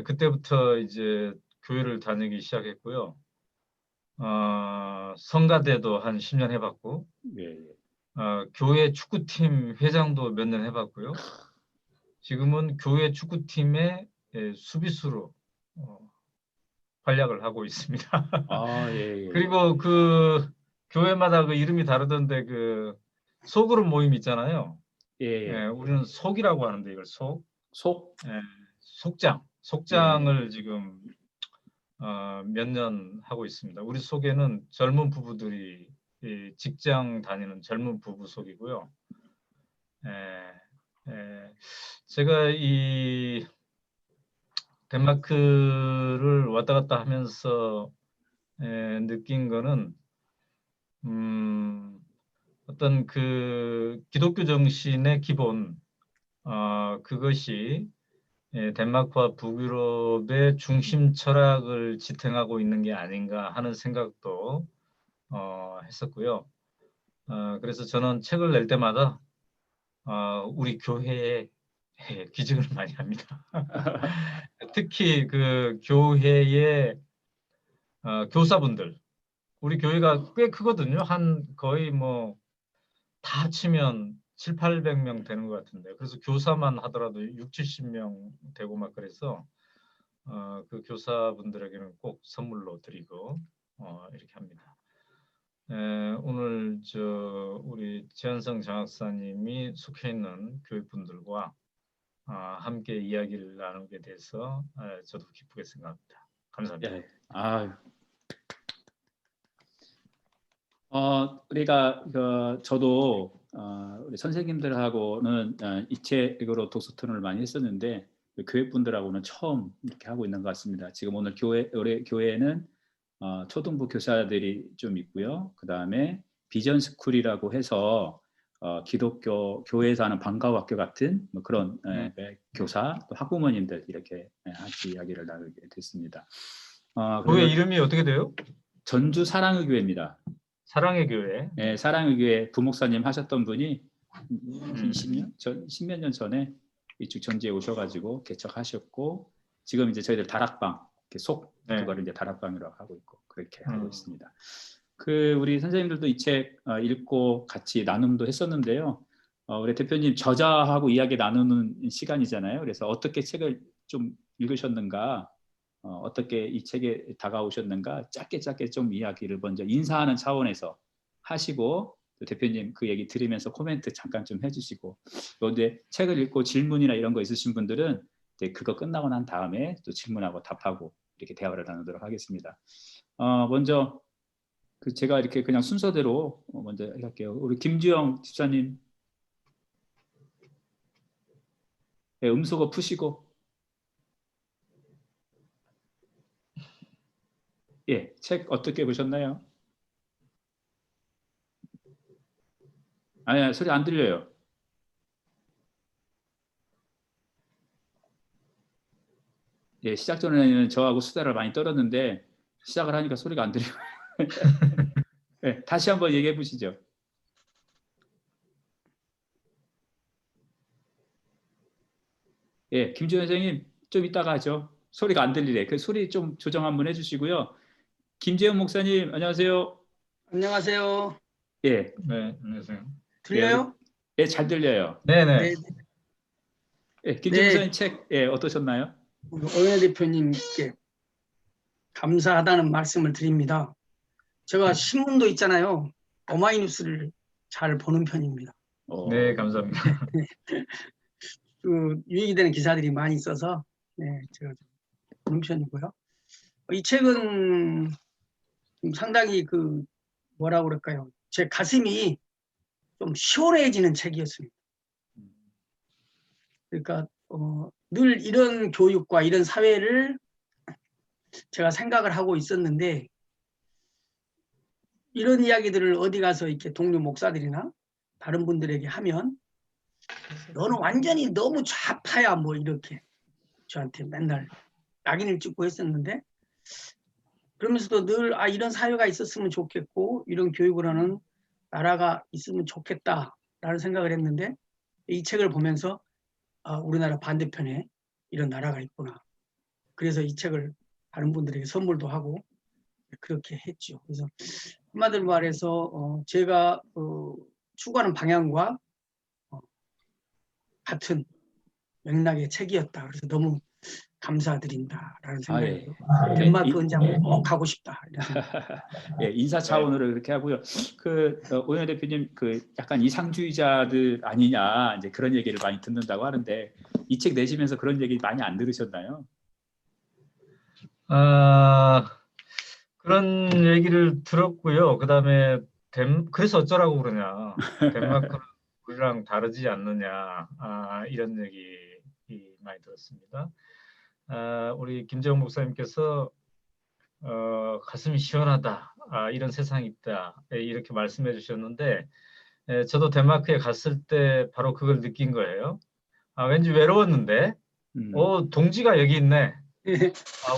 그때부터 이제 교회를 다니기 시작했고요. 성가대도 한 10년 해봤고, 예. 교회 축구팀 회장도 몇 년 해봤고요. 지금은 교회 축구팀의 수비수로 활약을 하고 있습니다. 예. 그리고 그 교회마다 그 이름이 다르던데 그 소그룹 모임 있잖아요. 예. 우리는 속이라고 하는데 이걸 속. 속? 속장을 지금 몇 년 하고 있습니다. 우리 속에는 젊은 부부들이 직장 다니는 젊은 부부 속이고요. 제가 이 덴마크를 왔다 갔다 하면서 느낀 거는 어떤 그 기독교 정신의 기본 그것이 덴마크와 북유럽의 중심 철학을 지탱하고 있는 게 아닌가 하는 생각도 했었고요. 그래서 저는 책을 낼 때마다 우리 교회에 기증을 많이 합니다. 특히 그 교회의 교사분들, 우리 교회가 꽤 크거든요. 한 거의 뭐 다 합치면 7, 800명 되는 것 같은데, 그래서 교사만 하더라도 6, 70명 되고 막 그래서 그 교사분들에게는 꼭 선물로 드리고 이렇게 합니다. 오늘 우리 최한성 장학사님이 속해 있는 교육분들과 함께 이야기를 나누게 돼서 저도 기쁘게 생각합니다. 감사합니다. 예. 우리가 저도 우리 선생님들하고는 이 책으로 독서 토론을 많이 했었는데 교회분들하고는 처음 이렇게 하고 있는 것 같습니다. 지금 오늘 우리 교회는 초등부 교사들이 좀 있고요. 그 다음에 비전 스쿨이라고 해서 기독교 교회에서 하는 방과후 학교 같은 뭐 그런 교사 또 학부모님들 이렇게 같이 이야기를 나누게 됐습니다. 교회 이름이 어떻게 돼요? 전주 사랑의 교회입니다. 사랑의 교회. 네, 사랑의 교회 부목사님 하셨던 분이 10몇 년 전에 이쪽 전주에 오셔가지고 개척하셨고 지금 이제 저희들 다락방 그거를 이제 다락방으로 하고 있고 그렇게 하고 있습니다. 우리 선생님들도 이 책 읽고 같이 나눔도 했었는데요. 우리 대표님 저자하고 이야기 나누는 시간이잖아요. 그래서 어떻게 책을 좀 읽으셨는가, 어떻게 이 책에 다가오셨는가 짧게 좀 이야기를 먼저 인사하는 차원에서 하시고 또 대표님 그 얘기 들으면서 코멘트 잠깐 좀 해주시고 그런데 책을 읽고 질문이나 이런 거 있으신 분들은 이제 그거 끝나고 난 다음에 또 질문하고 답하고 이렇게 대화를 나누도록 하겠습니다. 먼저 제가 이렇게 그냥 순서대로 먼저 할게요. 우리 김주영 집사님, 네, 음소거 푸시고. 예, 책 어떻게 보셨나요? 아니, 소리 안 들려요. 예, 시작 전에는 저하고 수다를 많이 떨었는데 시작을 하니까 소리가 안 들려요. 네, 다시 한번 얘기해 보시죠. 예, 김주현 선생님 좀 이따가 하죠. 소리가 안 들리래. 그 소리 좀 조정 한번 해주시고요. 김재현 목사님 안녕하세요. 안녕하세요. 예. 네, 안녕하세요. 들려요? 예, 잘 들려요. 네네. 예, 김재현 목사님 책 어떠셨나요? 오은혜 대표님께 감사하다는 말씀을 드립니다. 제가 신문도 있잖아요. 오마이뉴스를 잘 보는 편입니다. 네, 감사합니다. 유익이 되는 기사들이 많이 있어서 제가 좀 보는 편이고요. 이 책은 상당히 뭐라고 그럴까요? 제 가슴이 좀 시원해지는 책이었습니다. 그러니까 늘 이런 교육과 이런 사회를 제가 생각을 하고 있었는데 이런 이야기들을 어디 가서 이렇게 동료 목사들이나 다른 분들에게 하면 너는 완전히 너무 좌파야 뭐 이렇게 저한테 맨날 낙인을 찍고 했었는데 그러면서도 늘 이런 사회가 있었으면 좋겠고 이런 교육을 하는 나라가 있으면 좋겠다라는 생각을 했는데 이 책을 보면서 우리나라 반대편에 이런 나라가 있구나. 그래서 이 책을 다른 분들에게 선물도 하고 그렇게 했죠. 그래서 한마디로 말해서 제가 추구하는 방향과 같은 맥락의 책이었다. 그래서 너무 감사드린다라는 생각이 예. 들고 예, 덴마크 현장 꼭 가고 싶다. 이런 생각. 예, 인사 차원으로 그렇게 하고요. 오현희 대표님 약간 이상주의자들 아니냐 이제 그런 얘기를 많이 듣는다고 하는데 이 책 내시면서 그런 얘기 많이 안 들으셨나요? 그런 얘기를 들었고요. 그다음에 그래서 어쩌라고 그러냐. 덴마크는 우리랑 다르지 않느냐. 이런 얘기 많이 들었습니다. 우리 김재용 목사님께서 가슴이 시원하다. 이런 세상이 있다. 이렇게 말씀해 주셨는데 저도 덴마크에 갔을 때 바로 그걸 느낀 거예요. 왠지 외로웠는데 동지가 여기 있네.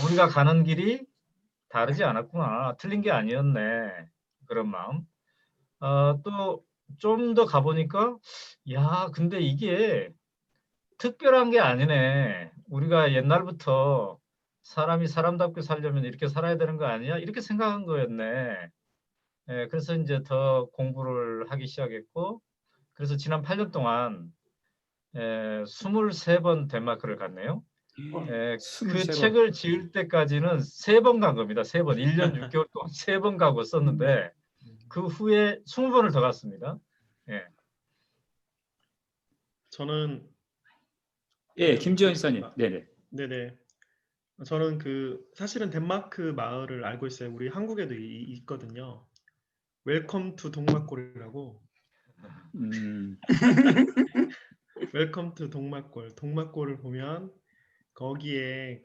우리가 가는 길이 다르지 않았구나. 틀린 게 아니었네. 그런 마음. 또 좀 더 가보니까 야, 근데 이게 특별한 게 아니네. 우리가 옛날부터 사람이 사람답게 살려면 이렇게 살아야 되는 거 아니야? 이렇게 생각한 거였네. 그래서 이제 더 공부를 하기 시작했고, 그래서 지난 8년 동안 23번 덴마크를 갔네요. 그 23번. 책을 지을 때까지는 3번 간 겁니다. 3번. 1년 6개월 동안 3번 가고 썼는데 그 후에 20번을 더 갔습니다. 예. 저는 예, 김지현 지사님. 네네. 네네. 저는 사실은 덴마크 마을을 알고 있어요. 우리 한국에도 있거든요. 웰컴 투 동막골이라고. 웰컴 투 동막골. 동막골을 보면 거기에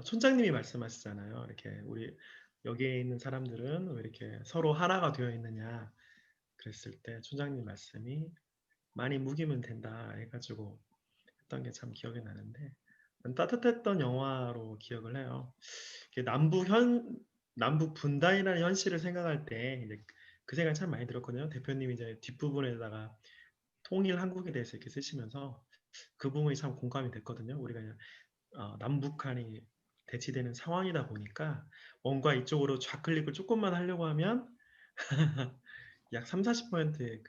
촌장님이 말씀하시잖아요. 이렇게 우리 여기에 있는 사람들은 왜 이렇게 서로 하나가 되어 있느냐 그랬을 때 촌장님 말씀이 많이 묵이면 된다 해가지고 했던 게 참 기억이 나는데 따뜻했던 영화로 기억을 해요. 남북 분단이라는 현실을 생각할 때 이제 그 생각 참 많이 들었거든요. 대표님이 이제 뒷부분에다가 통일 한국에 대해서 이렇게 쓰시면서 그 부분이 참 공감이 됐거든요. 우리가 남북한이 대치되는 상황이다 보니까 뭔가 이쪽으로 좌클릭을 조금만 하려고 하면 약 30-40%의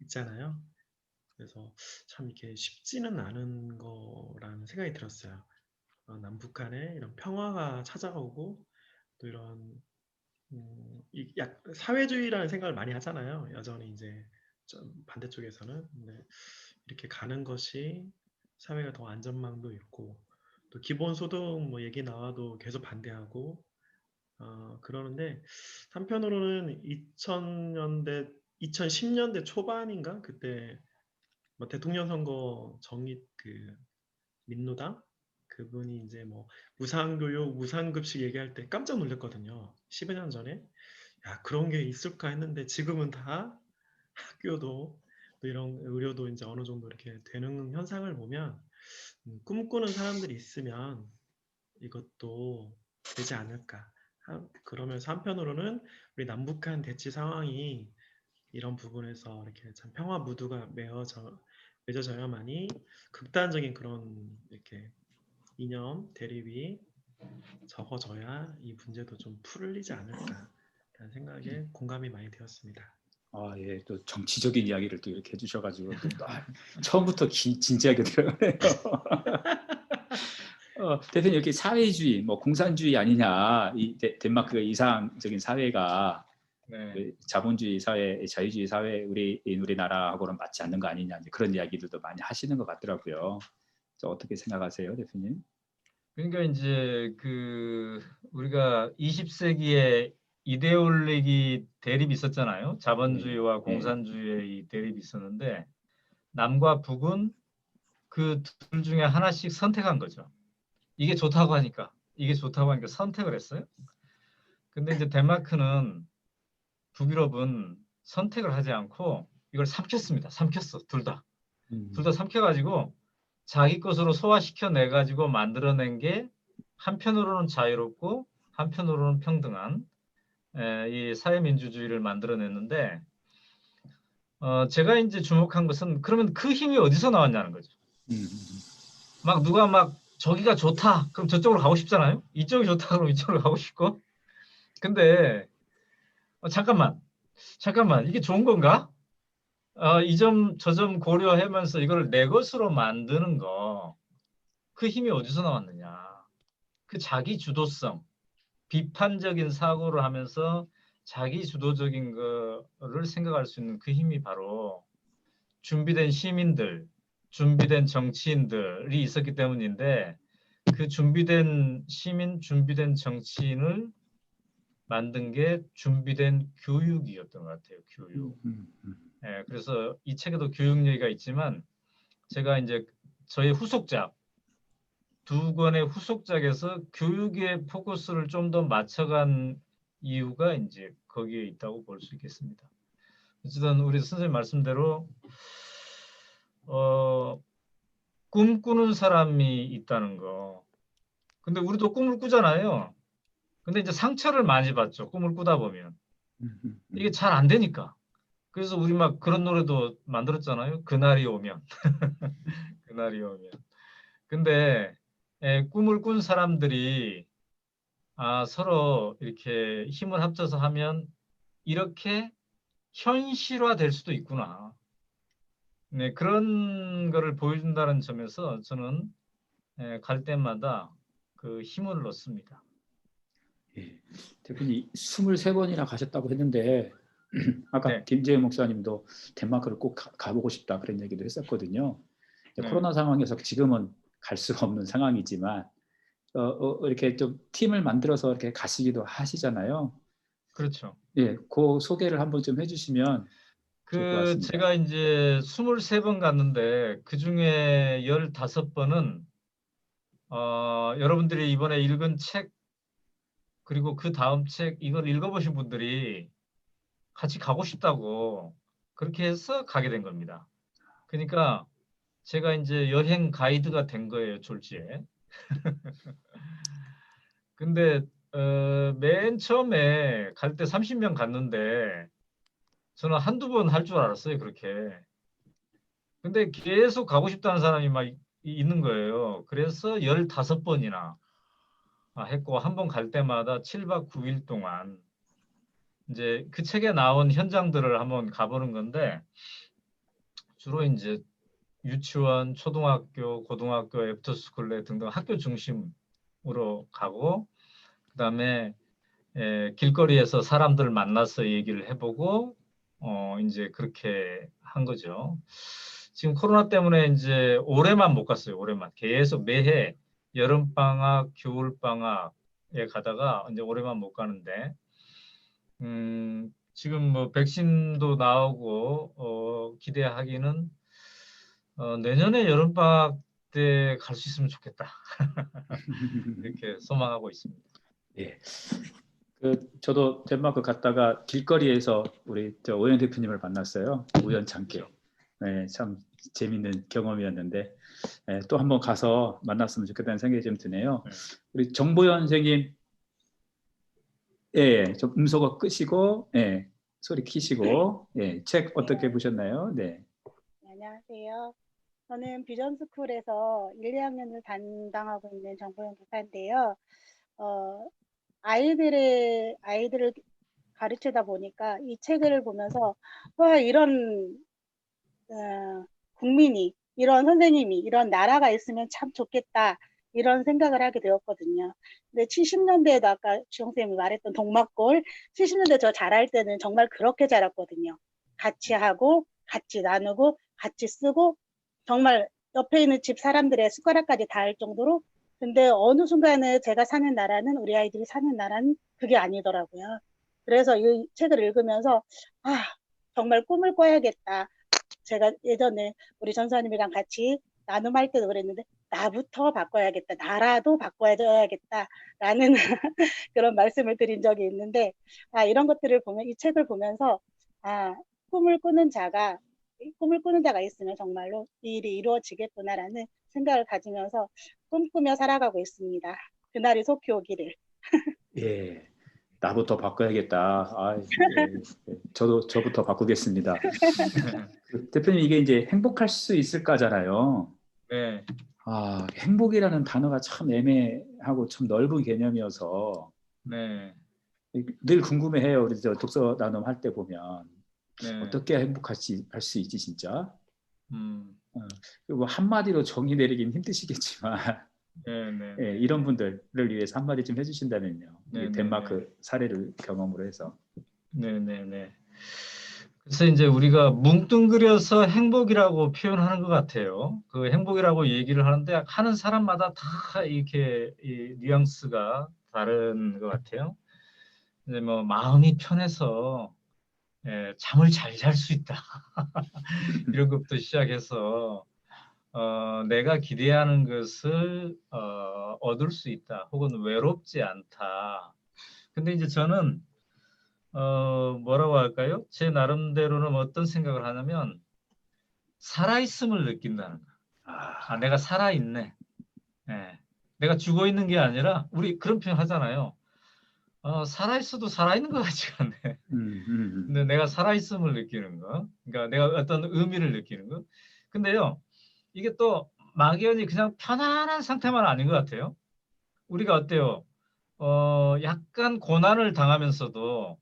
있잖아요. 그래서 참 이렇게 쉽지는 않은 거라는 생각이 들었어요. 남북한의 이런 평화가 찾아오고 또 이런 사회주의라는 생각을 많이 하잖아요. 여전히 이제 좀 반대쪽에서는. 근데 이렇게 가는 것이 사회가 더 안전망도 있고 또 기본소득 뭐 얘기 나와도 계속 반대하고 그러는데 한편으로는 2010년대 초반인가 그때 뭐 대통령 선거 정립 민노당 그분이 이제 뭐 무상교육, 무상급식 얘기할 때 깜짝 놀랐거든요. 10여 년 전에 야 그런 게 있을까 했는데 지금은 다 학교도 또 이런 의료도 이제 어느 정도 이렇게 되는 현상을 보면 꿈꾸는 사람들이 있으면 이것도 되지 않을까. 그러면서 한편으로는 우리 남북한 대치 상황이 이런 부분에서 이렇게 참 평화 무드가 맺어져야만이 극단적인 그런 이렇게 이념 대립이 적어져야 이 문제도 좀 풀리지 않을까라는 생각에 공감이 많이 되었습니다. 예, 또 정치적인 이야기를 또 이렇게 해주셔가지고 처음부터 진지하게 들어가네요. 대표님 이렇게 사회주의, 뭐 공산주의 아니냐, 이 덴마크가 이상적인 사회가 네. 자본주의 사회, 자유주의 사회 우리나라하고는 맞지 않는 거 아니냐 이제 그런 이야기들도 많이 하시는 것 같더라고요. 어떻게 생각하세요, 대표님? 그러니까 이제 우리가 20세기에 이데올로기 대립이 있었잖아요. 자본주의와 공산주의의 이 대립이 있었는데 남과 북은 그 둘 중에 하나씩 선택한 거죠. 이게 좋다고 하니까 선택을 했어요. 근데 이제 덴마크는 북유럽은 선택을 하지 않고 이걸 삼켰습니다. 삼켰어. 둘 다 삼켜가지고 자기 것으로 소화시켜 내 가지고 만들어낸 게 한편으로는 자유롭고 한편으로는 평등한 이 사회민주주의를 만들어냈는데 제가 이제 주목한 것은 그러면 그 힘이 어디서 나왔냐는 거죠. 막 누가 막 저기가 좋다. 그럼 저쪽으로 가고 싶잖아요. 이쪽이 좋다. 그럼 이쪽으로 가고 싶고. 근데 잠깐만 이게 좋은 건가? 이 점 저 점 고려하면서 이걸 내 것으로 만드는 거, 그 힘이 어디서 나왔느냐? 그 자기 주도성, 비판적인 사고를 하면서 자기 주도적인 거를 생각할 수 있는 그 힘이 바로 준비된 시민들, 준비된 정치인들이 있었기 때문인데, 그 준비된 시민, 준비된 정치인을 만든 게 준비된 교육이었던 것 같아요. 교육. 예, 그래서 이 책에도 교육 얘기가 있지만, 제가 이제 저의 후속작, 두 권의 후속작에서 교육의 포커스를 좀 더 맞춰간 이유가 이제 거기에 있다고 볼 수 있겠습니다. 어쨌든 우리 선생님 말씀대로 꿈꾸는 사람이 있다는 거. 근데 우리도 꿈을 꾸잖아요. 근데 이제 상처를 많이 받죠. 꿈을 꾸다 보면. 이게 잘 안 되니까. 그래서 우리 막 그런 노래도 만들었잖아요. 그날이 오면. 그날이 오면. 근데 꿈을 꾼 사람들이 서로 이렇게 힘을 합쳐서 하면 이렇게 현실화될 수도 있구나. 네, 그런 거를 보여준다는 점에서 저는 갈 때마다 그 힘을 얻습니다. 예. 대표님 23번이나 가셨다고 했는데 아까 네. 김재현 목사님도 덴마크를 꼭 가보고 싶다 그런 얘기도 했었거든요. 네. 코로나 상황에서 지금은 갈 수가 없는 상황이지만 이렇게 좀 팀을 만들어서 이렇게 가시기도 하시잖아요. 그렇죠. 예, 그 소개를 한번 좀 해주시면 좋을 것 같습니다. 제가 이제 23번 갔는데 그 중에 15번은 여러분들이 이번에 읽은 책, 그리고 그 다음 책 이걸 읽어보신 분들이 같이 가고 싶다고 그렇게 해서 가게 된 겁니다. 그러니까 제가 이제 여행 가이드가 된 거예요, 졸지에. 근데 맨 처음에 갈 때 30명 갔는데 저는 한두 번 할 줄 알았어요, 그렇게. 근데 계속 가고 싶다는 사람이 막 있는 거예요. 그래서 15번이나 했고, 한 번 갈 때마다 7박 9일 동안 이제 그 책에 나온 현장들을 한번 가보는 건데, 주로 이제 유치원, 초등학교, 고등학교, 애프터스쿨 등등 학교 중심으로 가고, 그다음에 길거리에서 사람들 만나서 얘기를 해보고 이제 그렇게 한 거죠. 지금 코로나 때문에 이제 올해만 못 갔어요. 올해만 계속 매해 여름 방학, 겨울 방학에 가다가 이제 올해만 못 가는데 지금 뭐 백신도 나오고 기대하기는 내년에 여름 방학 때 갈 수 있으면 좋겠다. 이렇게 소망하고 있습니다. 예. 저도 덴마크 갔다가 길거리에서 우리 오영 대표님을 만났어요. 우연찮게. 네, 참 재밌는 경험이었는데 또 한번 가서 만났으면 좋겠다는 생각이 좀 드네요. 우리 정보현 선생님, 좀 음소거 끄시고, 소리 키시고, 책 어떻게 보셨나요? 네. 안녕하세요. 저는 비전스쿨에서 1, 2학년을 담당하고 있는 정보영 교사인데요. 아이들을 가르치다 보니까 이 책을 보면서 와, 이런 국민이, 이런 선생님이, 이런 나라가 있으면 참 좋겠다, 이런 생각을 하게 되었거든요. 근데 70년대에도 아까 주영쌤이 말했던 동막골, 70년대 저 자랄 때는 정말 그렇게 자랐거든요. 같이 하고, 같이 나누고, 같이 쓰고, 정말 옆에 있는 집 사람들의 숟가락까지 닿을 정도로. 근데 어느 순간에 제가 사는 나라는, 우리 아이들이 사는 나라는 그게 아니더라고요. 그래서 이 책을 읽으면서 정말 꿈을 꿔야겠다. 제가 예전에 우리 전사님이랑 같이 나눔할 때도 그랬는데, 나부터 바꿔야겠다, 나라도 바꿔야겠다라는 그런 말씀을 드린 적이 있는데, 이런 것들을 보면, 이 책을 보면서 꿈을 꾸는 자가 있으면 정말로 이 일이 이루어지겠구나라는 생각을 가지면서 꿈꾸며 살아가고 있습니다. 그날이 속히 오기를. 예, 나부터 바꿔야겠다. 저부터 바꾸겠습니다. 대표님, 이게 이제 행복할 수 있을까잖아요. 네. 행복이라는 단어가 참 애매하고 참 넓은 개념이어서 네. 늘 궁금해해요. 우리 저 독서 나눔 할 때 보면 네. 어떻게 행복할 수 있지 진짜. 음. 그리고 한마디로 정의 내리긴 힘드시겠지만 네, 네, 예, 네. 이런 분들을 위해서 한마디 좀 해주신다면요. 네, 네, 덴마크 사례를 경험으로 해서. 네, 네, 네. 그래서 이제 우리가 뭉뚱그려서 행복이라고 표현하는 것 같아요. 그 행복이라고 얘기를 하는데 하는 사람마다 다 이렇게 이 뉘앙스가 다른 것 같아요. 이제 뭐 마음이 편해서 잠을 잘 잘 수 있다. 이런 것부터 시작해서 내가 기대하는 것을 얻을 수 있다. 혹은 외롭지 않다. 근데 이제 저는 뭐라고 할까요? 제 나름대로는 어떤 생각을 하냐면 살아있음을 느낀다는 거. 내가 살아있네. 예. 내가 죽어 있는 게 아니라 우리 그런 표현 하잖아요. 살아있어도 살아있는 것 같지가 않네. 근데 내가 살아있음을 느끼는 거. 그러니까 내가 어떤 의미를 느끼는 거. 근데요, 이게 또 막연히 그냥 편안한 상태만 아닌 것 같아요. 우리가 어때요? 약간 고난을 당하면서도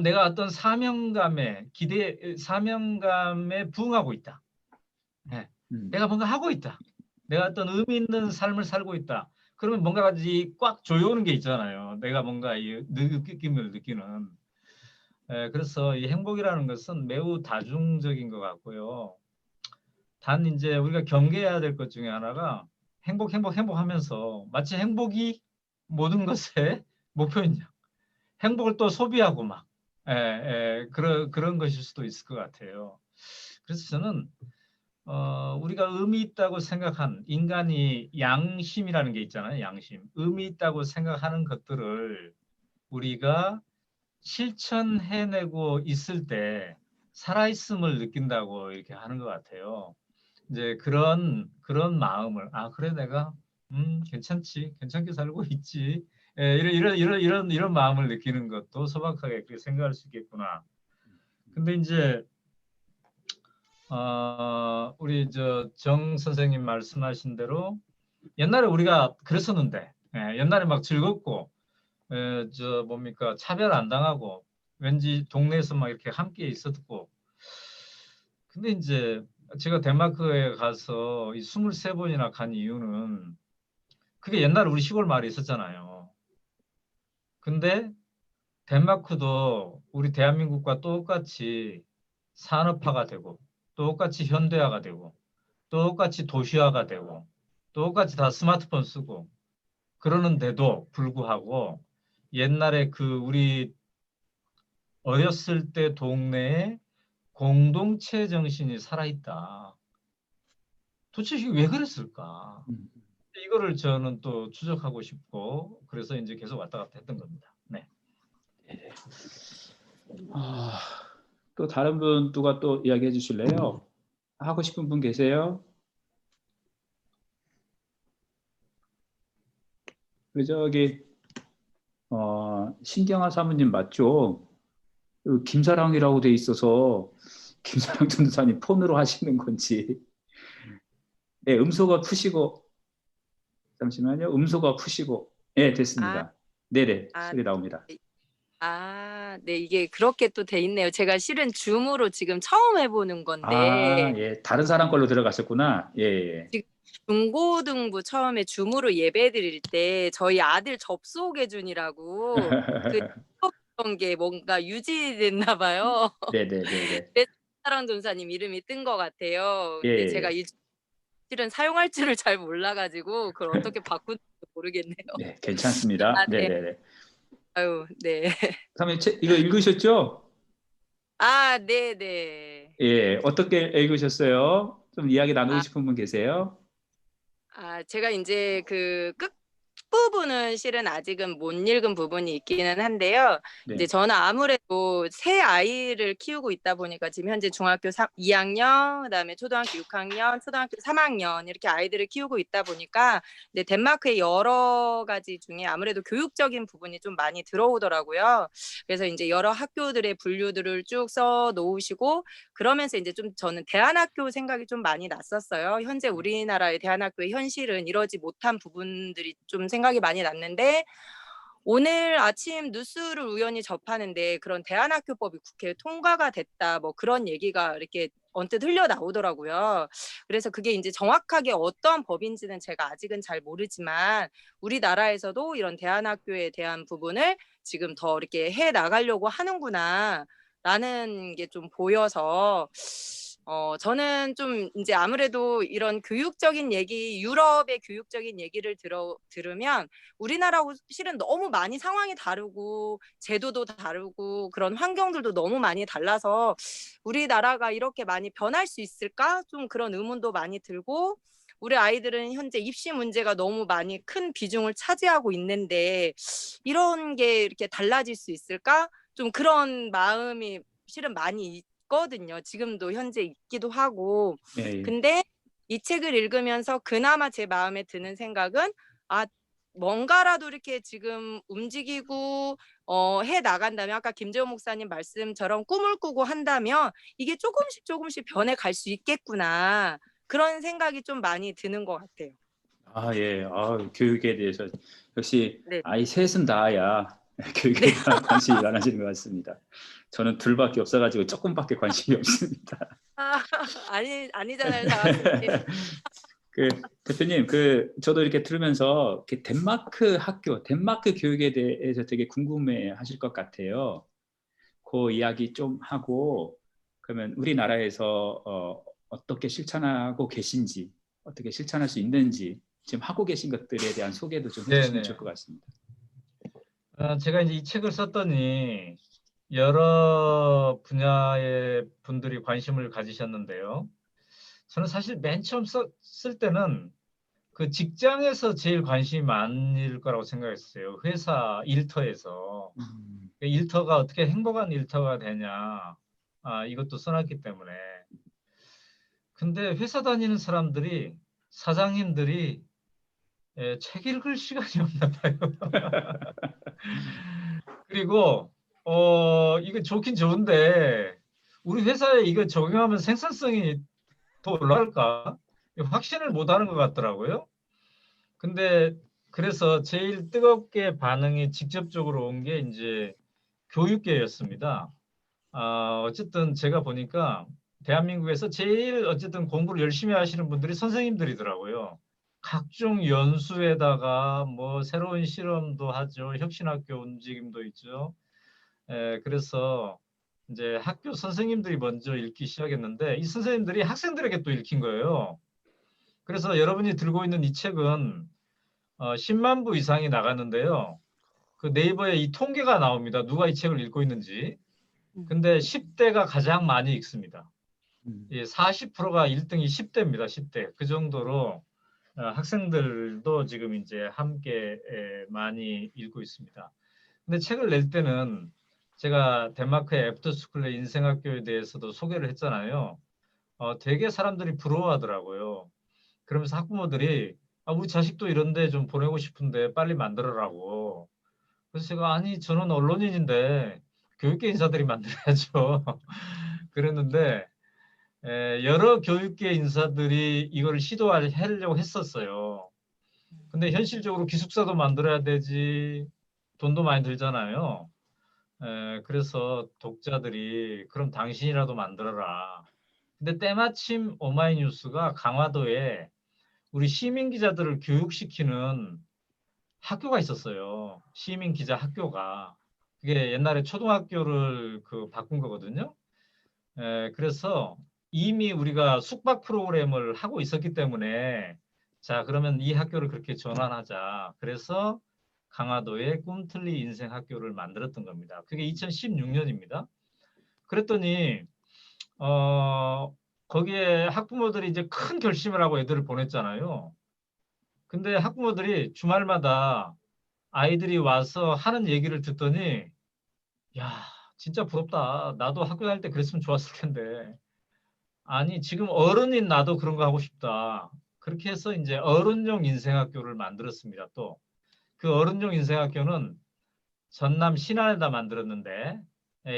내가 어떤 사명감에 부응하고 있다. 네. 내가 뭔가 하고 있다. 내가 어떤 의미 있는 삶을 살고 있다. 그러면 뭔가가 꽉 조여오는 게 있잖아요. 내가 뭔가 이 느낌을 느끼는. 그래서 이 행복이라는 것은 매우 다중적인 것 같고요. 단 이제 우리가 경계해야 될 것 중에 하나가 행복하면서 마치 행복이 모든 것의 목표인 행복을 또 소비하고 막 그런 것일 수도 있을 것 같아요. 그래서 저는 우리가 의미 있다고 생각한 인간이 양심이라는 게 있잖아요. 양심. 의미 있다고 생각하는 것들을 우리가 실천해내고 있을 때 살아있음을 느낀다고 이렇게 하는 것 같아요. 이제 그런 마음을 그래 내가 괜찮게 살고 있지. 이런 마음을 느끼는 것도 소박하게 그렇게 생각할 수 있겠구나. 근데 이제 우리 정 선생님 말씀하신 대로 옛날에 우리가 그랬었는데 옛날에 막 즐겁고 뭡니까 차별 안 당하고 왠지 동네에서 막 이렇게 함께 있었고 근데 이제 제가 덴마크에 가서 이 23번이나 간 이유는 그게 옛날에 우리 시골 마을에 있었잖아요. 근데 덴마크도 우리 대한민국과 똑같이 산업화가 되고 똑같이 현대화가 되고 똑같이 도시화가 되고 똑같이 다 스마트폰 쓰고 그러는데도 불구하고 옛날에 그 우리 어렸을 때 동네에 공동체 정신이 살아있다. 도대체 이게 왜 그랬을까? 이거를 저는 또 추적하고 싶고 그래서 이제 계속 왔다 갔다 했던 겁니다. 네. 또 다른 분 누가 또 이야기해 주실래요? 하고 싶은 분 계세요? 저기 신경아 사모님 맞죠? 김사랑이라고 돼 있어서 김사랑 전도사님 폰으로 하시는 건지. 네, 음소거 푸시고 잠시만요. 음소거 푸시고. 네, 됐습니다. 네네, 소리 나옵니다. 네, 이게 그렇게 또 돼 있네요. 제가 실은 줌으로 지금 처음 해보는 건데. 예, 다른 사람 걸로 들어가셨구나. 예. 지금 중고등부 처음에 줌으로 예배 드릴 때 저희 아들 접속해 준이라고 그 했던 게 뭔가 유지됐나 봐요. 네네네. 그래서 사랑 전사님 이름이 뜬 것 같아요. 근데 예. 제가 실은 사용할 줄을 잘 몰라가지고 그걸 어떻게 바꾸는지 모르겠네요. 네, 괜찮습니다. 네. 네네네. 아유, 네. 다음에 이거 읽으셨죠? 네네. 예, 어떻게 읽으셨어요? 좀 이야기 나누고 싶은 분 계세요? 제가 이제 그 부분은 실은 아직은 못 읽은 부분이 있기는 한데요. 네. 이제 저는 아무래도 새 아이를 키우고 있다 보니까 지금 현재 중학교 2학년, 그다음에 초등학교 6학년, 초등학교 3학년 이렇게 아이들을 키우고 있다 보니까 이제 덴마크의 여러 가지 중에 아무래도 교육적인 부분이 좀 많이 들어오더라고요. 그래서 이제 여러 학교들의 분류들을 쭉 써 놓으시고 그러면서 이제 좀 저는 대안학교 생각이 좀 많이 났었어요. 현재 우리나라의 대안학교의 현실은 이러지 못한 부분들이 좀 생각이 많이 났는데 오늘 아침 뉴스를 우연히 접하는데 그런 대안학교법이 국회에 통과가 됐다 뭐 그런 얘기가 이렇게 언뜻 흘려 나오더라고요. 그래서 그게 이제 정확하게 어떤 법인지는 제가 아직은 잘 모르지만 우리나라에서도 이런 대안학교에 대한 부분을 지금 더 이렇게 해 나가려고 하는구나. 라는 게 좀 보여서 저는 좀 이제 아무래도 이런 교육적인 얘기, 유럽의 교육적인 얘기를 들으면 우리나라하고 실은 너무 많이 상황이 다르고 제도도 다르고 그런 환경들도 너무 많이 달라서 우리나라가 이렇게 많이 변할 수 있을까? 좀 그런 의문도 많이 들고 우리 아이들은 현재 입시 문제가 너무 많이 큰 비중을 차지하고 있는데 이런 게 이렇게 달라질 수 있을까? 좀 그런 마음이 실은 많이 있거든요. 지금도 현재 있기도 하고. 예, 예. 근데 이 책을 읽으면서 그나마 제 마음에 드는 생각은 뭔가라도 이렇게 지금 움직이고 해 나간다면 아까 김재호 목사님 말씀처럼 꿈을 꾸고 한다면 이게 조금씩 변해 갈 수 있겠구나. 그런 생각이 좀 많이 드는 것 같아요. 예. 교육에 대해서 역시 네. 아이 셋은 다야 교육에 대한 관심이 많아지는 것 같습니다. 저는 둘밖에 없어가지고 조금밖에 관심이 없습니다. 아니잖아요. 다 대표님, 저도 이렇게 들으면서 이렇게 덴마크 교육에 대해서 되게 궁금해하실 것 같아요. 그 이야기 좀 하고 그러면 우리나라에서 어떻게 실천하고 계신지, 어떻게 실천할 수 있는지 지금 하고 계신 것들에 대한 소개도 좀 해주시면 네네. 좋을 것 같습니다. 제가 이제 이 책을 썼더니 여러 분야의 분들이 관심을 가지셨는데요. 저는 사실 맨 처음 쓸 때는 그 직장에서 제일 관심이 많을 거라고 생각했어요. 회사 일터에서. 일터가 어떻게 행복한 일터가 되냐. 이것도 써놨기 때문에. 근데 회사 다니는 사람들이, 사장님들이 책 읽을 시간이 없나 봐요. 그리고 이거 좋긴 좋은데 우리 회사에 이거 적용하면 생산성이 더 올라갈까? 확신을 못 하는 것 같더라고요. 근데 그래서 제일 뜨겁게 반응이 직접적으로 온 게 이제 교육계였습니다. 어쨌든 제가 보니까 대한민국에서 제일 어쨌든 공부를 열심히 하시는 분들이 선생님들이더라고요. 각종 연수에다가 뭐 새로운 실험도 하죠. 혁신학교 움직임도 있죠. 그래서 이제 학교 선생님들이 먼저 읽기 시작했는데 이 선생님들이 학생들에게 또 읽힌 거예요. 그래서 여러분이 들고 있는 이 책은 10만 부 이상이 나갔는데요. 그 네이버에 이 통계가 나옵니다. 누가 이 책을 읽고 있는지. 근데 10대가 가장 많이 읽습니다. 40%가 1등이 10대입니다. 10대. 그 정도로 학생들도 지금 이제 함께 많이 읽고 있습니다. 근데 책을 낼 때는 제가 덴마크의 애프터스쿨의 인생학교에 대해서도 소개를 했잖아요. 되게 사람들이 부러워하더라고요. 그러면서 학부모들이 우리 자식도 이런데 좀 보내고 싶은데 빨리 만들어라고. 그래서 제가 아니 저는 언론인인데 교육계 인사들이 만들어야죠. 그랬는데 여러 교육계 인사들이 이거를 시도하려고 했었어요. 근데 현실적으로 기숙사도 만들어야 되지 돈도 많이 들잖아요. 그래서 독자들이 그럼 당신이라도 만들어라. 근데 때마침 오마이뉴스가 강화도에 우리 시민 기자들을 교육시키는 학교가 있었어요. 시민 기자 학교가. 그게 옛날에 초등학교를 바꾼 거거든요. 그래서 이미 우리가 숙박 프로그램을 하고 있었기 때문에 자, 그러면 이 학교를 그렇게 전환하자. 그래서 강화도에 꿈틀리 인생 학교를 만들었던 겁니다. 그게 2016년입니다. 그랬더니 거기에 학부모들이 이제 큰 결심을 하고 애들을 보냈잖아요. 근데 학부모들이 주말마다 아이들이 와서 하는 얘기를 듣더니 야, 진짜 부럽다. 나도 학교 다닐 때 그랬으면 좋았을 텐데. 아니, 지금 어른인 나도 그런 거 하고 싶다. 그렇게 해서 이제 어른용 인생학교를 만들었습니다. 또 그 어른용 인생학교는 전남 신안에다 만들었는데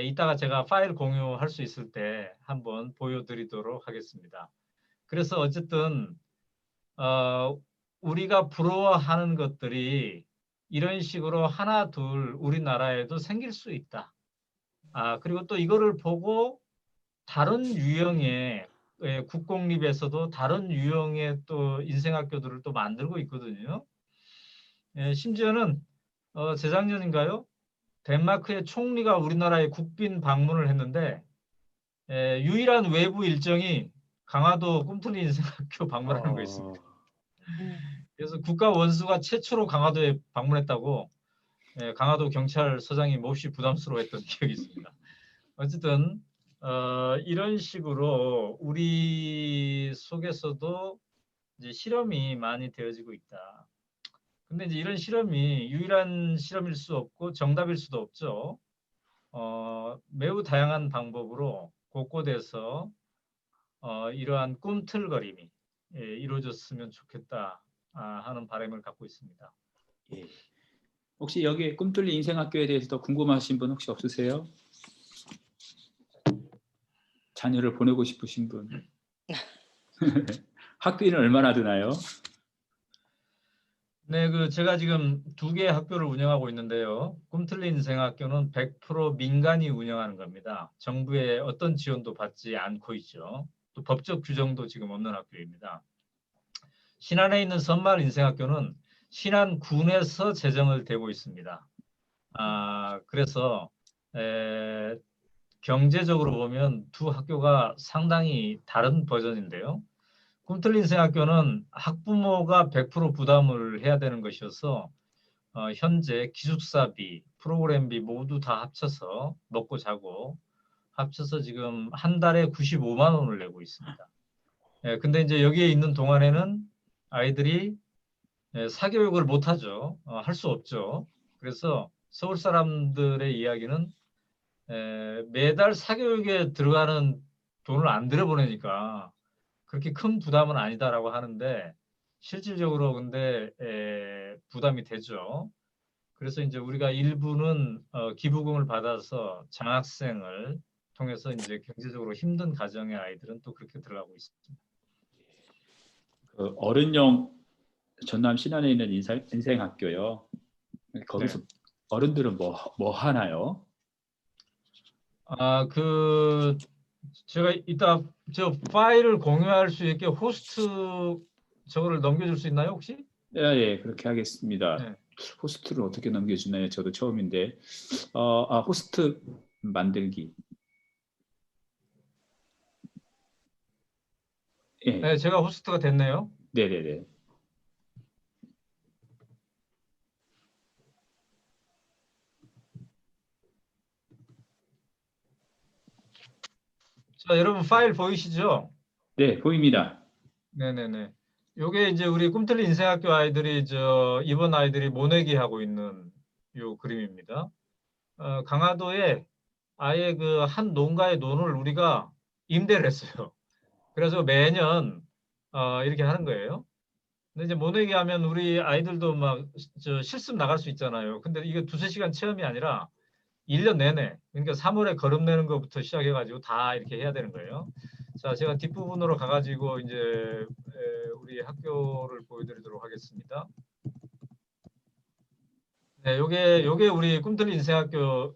이따가 제가 파일 공유할 수 있을 때 한번 보여드리도록 하겠습니다. 그래서 어쨌든 우리가 부러워하는 것들이 이런 식으로 하나 둘 우리나라에도 생길 수 있다. 그리고 또 이거를 보고 다른 유형의 국공립에서도 다른 유형의 또 인생학교들을 또 만들고 있거든요. 심지어는 재작년인가요? 덴마크의 총리가 우리나라에 국빈 방문을 했는데 유일한 외부 일정이 강화도 꿈틀리 인생학교 방문하는 거였습니다. 그래서 국가 원수가 최초로 강화도에 방문했다고 강화도 경찰서장이 몹시 부담스러워했던 기억이 있습니다. 어쨌든 이런 식으로 우리 속에서도 이제 실험이 많이 되어지고 있다. 근데 이제 이런 실험이 유일한 실험일 수 없고 정답일 수도 없죠. 매우 다양한 방법으로 곳곳에서 이러한 꿈틀거림이 이루어졌으면 좋겠다 하는 바람을 갖고 있습니다. 예. 혹시 여기 꿈틀리 인생학교에 대해서 더 궁금하신 분 혹시 없으세요? 자녀를 보내고 싶으신 분? 학비는 얼마나 드나요? 네, 제가 지금 2개의 학교를 운영하고 있는데요. 꿈틀리 인생학교는 100% 민간이 운영하는 겁니다. 정부의 어떤 지원도 받지 않고 있죠. 또 법적 규정도 지금 없는 학교입니다. 신안에 있는 선마을 인생학교는 신안군에서 재정을 대고 있습니다. 그래서 경제적으로 보면 두 학교가 상당히 다른 버전인데요. 꿈틀리 인생학교는 학부모가 100% 부담을 해야 되는 것이어서 현재 기숙사비, 프로그램비 모두 다 합쳐서 먹고 자고 합쳐서 지금 한 달에 95만 원을 내고 있습니다. 근데 이제 여기에 있는 동안에는 아이들이 사교육을 못 하죠. 할 수 없죠. 그래서 서울 사람들의 이야기는 매달 사교육에 들어가는 돈을 안 들여보내니까 그렇게 큰 부담은 아니다라고 하는데 실질적으로 근데 부담이 되죠. 그래서 이제 우리가 일부는 기부금을 받아서 장학생을 통해서 이제 경제적으로 힘든 가정의 아이들은 또 그렇게 들어가고 있습니다. 그 어른용 전남 신안에 있는 인생학교요. 거기서 네. 어른들은 뭐 하나요? 제가 이따 저 파일을 공유할 수 있게 호스트 저거를 넘겨줄 수 있나요 혹시? 예, 그렇게 하겠습니다. 네. 호스트를 어떻게 넘겨주나요? 저도 처음인데. 호스트 만들기. 예. 네, 제가 호스트가 됐네요. 네네네. 자, 여러분 파일 보이시죠? 네, 보입니다. 네네네. 요게 이제 우리 꿈틀리 인생학교 아이들이 이번 아이들이 모내기 하고 있는 요 그림입니다. 강화도에 아예 그 한 농가의 논을 우리가 임대를 했어요. 그래서 매년 이렇게 하는 거예요. 근데 이제 모내기 하면 우리 아이들도 막 실습 나갈 수 있잖아요. 근데 이게 2~3시간 체험이 아니라 1년 내내, 그러니까 3월에 거름 내는 것부터 시작해가지고 다 이렇게 해야 되는 거예요. 자, 제가 뒷부분으로 가가지고 이제 우리 학교를 보여드리도록 하겠습니다. 네, 요게 우리 꿈틀리 인생학교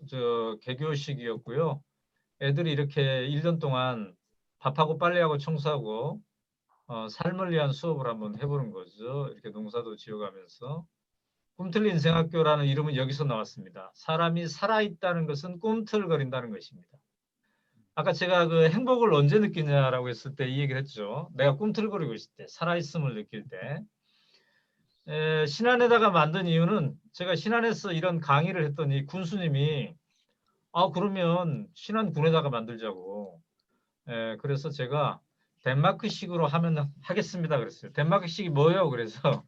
개교식이었고요. 애들이 이렇게 1년 동안 밥하고 빨래하고 청소하고 삶을 위한 수업을 한번 해보는 거죠. 이렇게 농사도 지어가면서. 꿈틀리 인생학교라는 이름은 여기서 나왔습니다. 사람이 살아있다는 것은 꿈틀거린다는 것입니다. 아까 제가 그 행복을 언제 느끼냐라고 했을 때 이 얘기를 했죠. 내가 꿈틀거리고 있을 때, 살아있음을 느낄 때. 신안에다가 만든 이유는 제가 신안에서 이런 강의를 했더니 군수님이 그러면 신안군에다가 만들자고. 그래서 제가 덴마크식으로 하면 하겠습니다 그랬어요. 덴마크식이 뭐예요? 그래서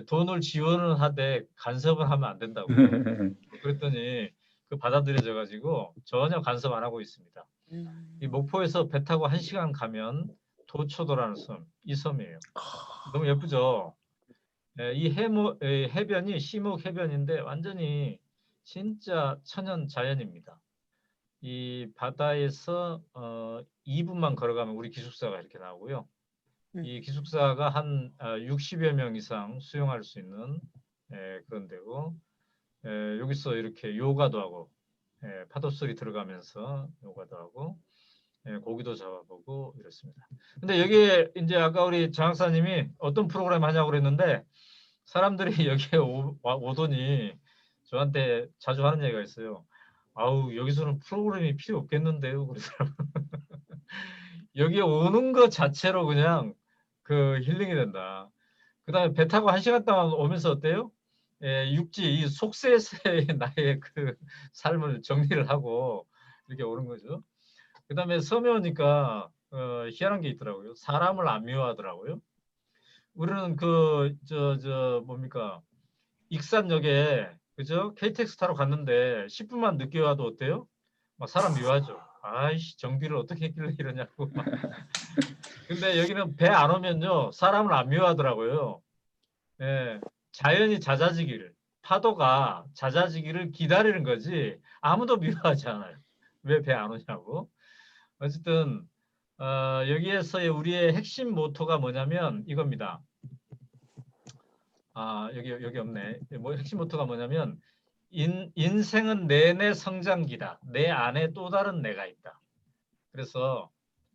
돈을 지원을 하되 간섭을 하면 안 된다고 그랬더니 그 받아들여져 가지고 전혀 간섭 안 하고 있습니다. 이 목포에서 배 타고 1시간 가면 도초도라는 섬, 이 섬이에요. 너무 예쁘죠? 이 해변이 시목 해변인데 완전히 진짜 천연 자연입니다. 이 바다에서 2분만 걸어가면 우리 기숙사가 이렇게 나오고요. 이 기숙사가 한 60여 명 이상 수용할 수 있는 그런 데고, 여기서 이렇게 요가도 하고, 파도 소리 들어가면서 요가도 하고, 고기도 잡아보고 이렇습니다. 근데 여기에 이제 아까 우리 장 박사님이 어떤 프로그램 하냐고 그랬는데 사람들이 여기에 오더니 저한테 자주 하는 얘기가 있어요. 아우, 여기서는 프로그램이 필요 없겠는데요. 그러더라고요. 여기에 오는 것 자체로 그냥 그 힐링이 된다. 그 다음에 배 타고 1시간 동안 오면서 어때요? 육지, 이 속세에서의 나의 그 삶을 정리를 하고 이렇게 오는 거죠. 그 다음에 섬에 오니까 희한한 게 있더라고요. 사람을 안 미워하더라고요. 우리는 뭡니까? 익산역에, 그죠? KTX 타러 갔는데 10분만 늦게 와도 어때요? 막 사람 미워하죠. 아이씨, 정비를 어떻게 했길래 이러냐고. 근데 여기는 배 안 오면요, 사람을 안 미워하더라고요. 자연이 잦아지기를, 파도가 잦아지기를 기다리는 거지 아무도 미워하지 않아요. 왜 배 안 오냐고. 어쨌든 여기에서의 우리의 핵심 모토가 뭐냐면 이겁니다. 여기 없네. 뭐 핵심 모토가 뭐냐면 인생은 내내 성장기다. 내 안에 또 다른 내가 있다. 그래서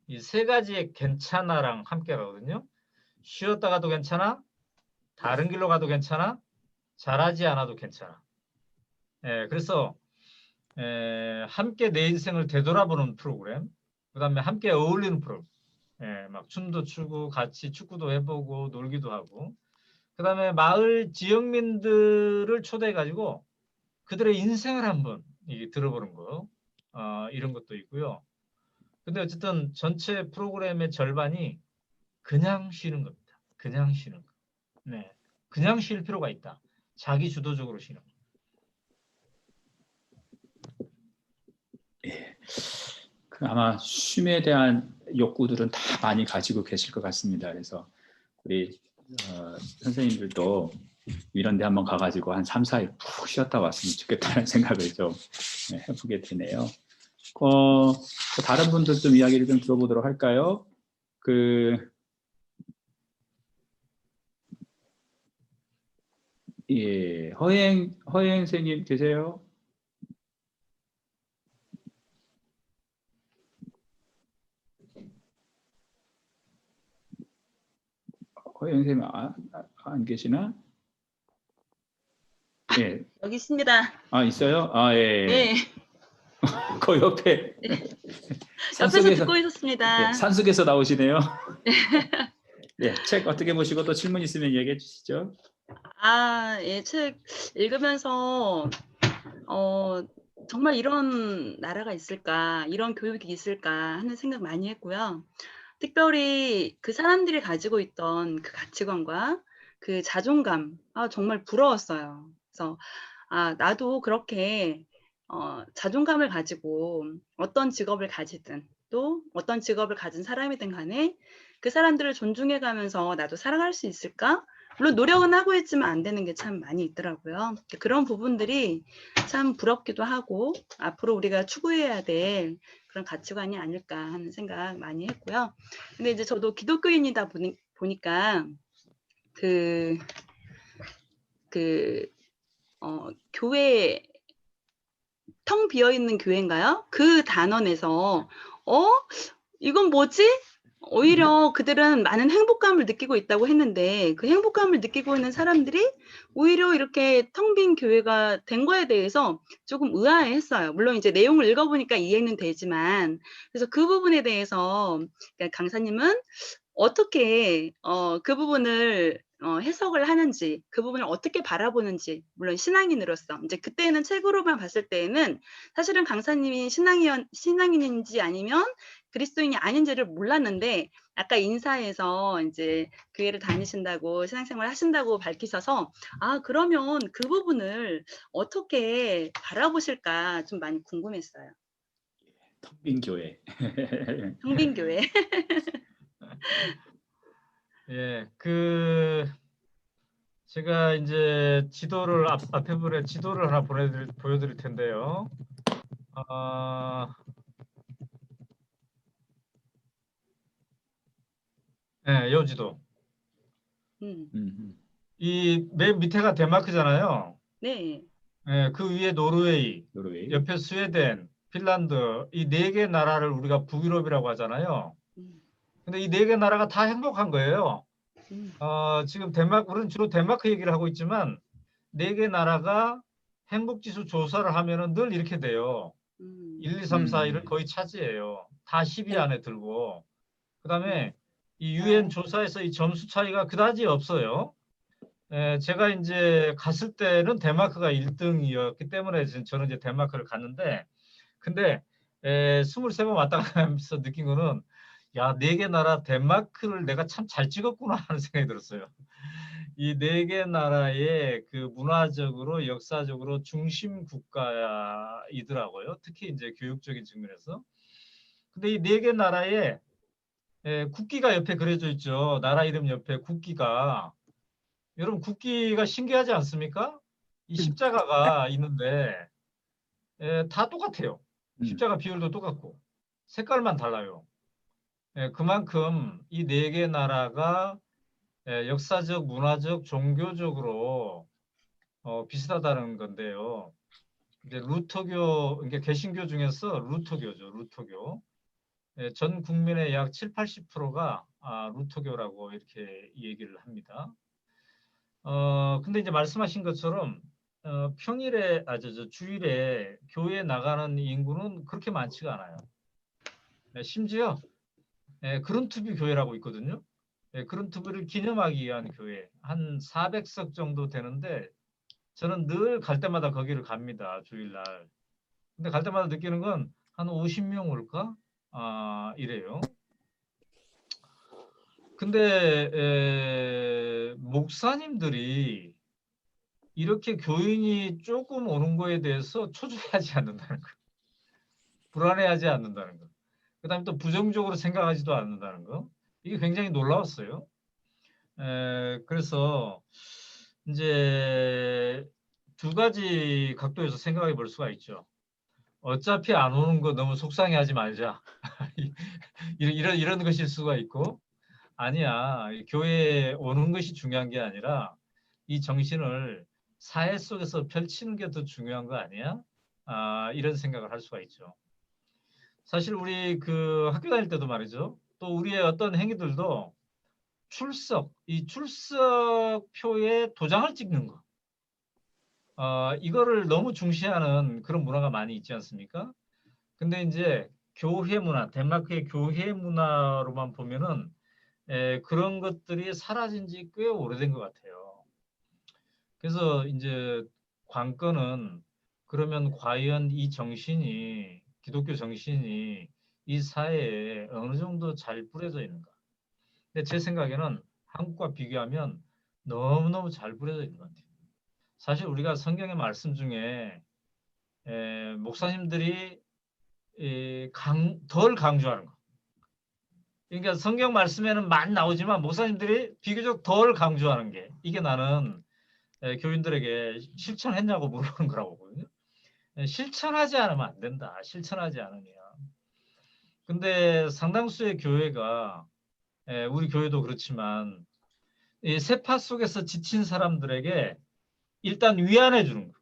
이 세 가지의 괜찮아랑 함께 가거든요. 쉬었다 가도 괜찮아. 다른 길로 가도 괜찮아. 잘하지 않아도 괜찮아. 그래서 함께 내 인생을 되돌아보는 프로그램. 그다음에 함께 어울리는 프로그램. 막 춤도 추고 같이 축구도 해보고 놀기도 하고. 그다음에 마을 지역민들을 초대해 가지고 그들의 인생을 한번 들어보는 거, 이런 것도 있고요. 근데 어쨌든 전체 프로그램의 절반이 그냥 쉬는 겁니다. 그냥 쉬는 거. 네, 그냥 쉴 필요가 있다. 자기 주도적으로 쉬는 거. 아마 쉼에 대한 욕구들은 다 많이 가지고 계실 것 같습니다. 그래서 우리 선생님들도 이런 데 한번 가가지고 한 3, 4일 푹 쉬었다 왔으면 좋겠다는 생각을 좀 해보게 되네요. 다른 분들 좀 이야기를 좀 들어보도록 할까요? 허행 선생님 계세요? 허행 선생님 안 계시나? 예. 여기 있습니다. 있어요? 예. 네. 그 옆에. 네. 옆에서 듣고 있었습니다. 네, 산속에서 나오시네요. 네, 책 어떻게 보시고 또 질문 있으면 얘기해 주시죠. 예, 책 읽으면서 정말 이런 나라가 있을까, 이런 교육이 있을까 하는 생각 많이 했고요. 특별히 그 사람들이 가지고 있던 그 가치관과 그 자존감, 정말 부러웠어요. 그래서 나도 그렇게 자존감을 가지고 어떤 직업을 가지든 또 어떤 직업을 가진 사람이든 간에 그 사람들을 존중해 가면서 나도 살아갈 수 있을까? 물론 노력은 하고 있지만 안 되는 게 참 많이 있더라고요. 그런 부분들이 참 부럽기도 하고 앞으로 우리가 추구해야 될 그런 가치관이 아닐까 하는 생각 많이 했고요. 근데 이제 저도 기독교인이다 보니까 교회 텅 비어있는 교회인가요? 그 단원에서 이건 뭐지? 오히려 그들은 많은 행복감을 느끼고 있다고 했는데 그 행복감을 느끼고 있는 사람들이 오히려 이렇게 텅 빈 교회가 된 거에 대해서 조금 의아해했어요. 물론 이제 내용을 읽어보니까 이해는 되지만 그래서 그 부분에 대해서 강사님은 어떻게 그 부분을 해석을 하는지 그 부분을 어떻게 바라보는지 물론 신앙인으로서 이제 그때는 책으로만 봤을 때에는 사실은 강사님이 신앙인인지 아니면 그리스도인이 아닌지를 몰랐는데 아까 인사에서 이제 교회를 다니신다고 신앙생활 하신다고 밝히셔서 아 그러면 그 부분을 어떻게 바라보실까 좀 많이 궁금했어요. 텅 빈 교회. 성빈교회. 예, 제가 이제 지도를 앞에 분에 지도를 하나 보여드릴 텐데요. 예, 요 지도. 이 맨 밑에가 덴마크잖아요. 네. 예, 그 위에 노르웨이, 노르웨이. 옆에 스웨덴, 핀란드 이 4개 나라를 우리가 북유럽이라고 하잖아요. 근데 이 4개 나라가 다 행복한 거예요. 지금 우리는 주로 덴마크 얘기를 하고 있지만 4개 나라가 행복지수 조사를 하면은 늘 이렇게 돼요. 1, 2, 3, 4, 1을 거의 차지해요. 다 10위 안에 들고. 그다음에 이 UN 조사에서 이 점수 차이가 그다지 없어요. 제가 이제 갔을 때는 덴마크가 1등이었기 때문에 저는 이제 덴마크를 갔는데, 근데 23번 왔다 가면서 느낀 거는 야, 4개 나라 덴마크를 내가 참 잘 찍었구나 하는 생각이 들었어요. 이 4개 나라의 그 문화적으로 역사적으로 중심 국가이더라고요. 특히 이제 교육적인 측면에서. 근데 이 4개 나라에 국기가 옆에 그려져 있죠. 나라 이름 옆에 국기가. 여러분 국기가 신기하지 않습니까? 이 십자가가 있는데 다 똑같아요. 십자가 비율도 똑같고 색깔만 달라요. 그만큼 이 4개 나라가 역사적, 문화적, 종교적으로 비슷하다는 건데요. 이제 루터교, 이게 개신교 중에서 루터교죠. 루터교. 전 국민의 약 7, 80%가 루터교라고 이렇게 얘기를 합니다. 근데 이제 말씀하신 것처럼 평일에, 주일에 교회에 나가는 인구는 그렇게 많지가 않아요. 심지어 그룬투비 교회라고 있거든요. 그룬투비를 기념하기 위한 교회 한 400석 정도 되는데 저는 늘 갈 때마다 거기를 갑니다. 주일날. 근데 갈 때마다 느끼는 건 한 50명 올까? 이래요. 근데 목사님들이 이렇게 교인이 조금 오는 거에 대해서 초조해하지 않는다는 거. 불안해하지 않는다는 거. 그다음에 또 부정적으로 생각하지도 않는다는 거. 이게 굉장히 놀라웠어요. 그래서 이제 2가지 각도에서 생각해 볼 수가 있죠. 어차피 안 오는 거 너무 속상해하지 말자. 이런 것일 수가 있고, 아니야. 교회에 오는 것이 중요한 게 아니라 이 정신을 사회 속에서 펼치는 게 더 중요한 거 아니야? 이런 생각을 할 수가 있죠. 사실 우리 그 학교 다닐 때도 말이죠. 또 우리의 어떤 행위들도 이 출석표에 도장을 찍는 거. 이거를 너무 중시하는 그런 문화가 많이 있지 않습니까? 근데 이제 교회 문화, 덴마크의 교회 문화로만 보면은 그런 것들이 사라진 지 꽤 오래된 것 같아요. 그래서 이제 관건은 그러면 과연 이 정신이, 기독교 정신이 이 사회에 어느 정도 잘 뿌려져 있는가. 근데 제 생각에는 한국과 비교하면 너무너무 잘 뿌려져 있는 것 같아요. 사실 우리가 성경의 말씀 중에 목사님들이 덜 강조하는 거. 그러니까 성경 말씀에는 많이 나오지만 목사님들이 비교적 덜 강조하는 게, 이게 나는 교인들에게 실천했냐고 물어보는 거라고 보거든요. 실천하지 않으면 안 된다. 실천하지 않으면. 근데 상당수의 교회가, 우리 교회도 그렇지만 이 세파 속에서 지친 사람들에게 일단 위안해 주는 거.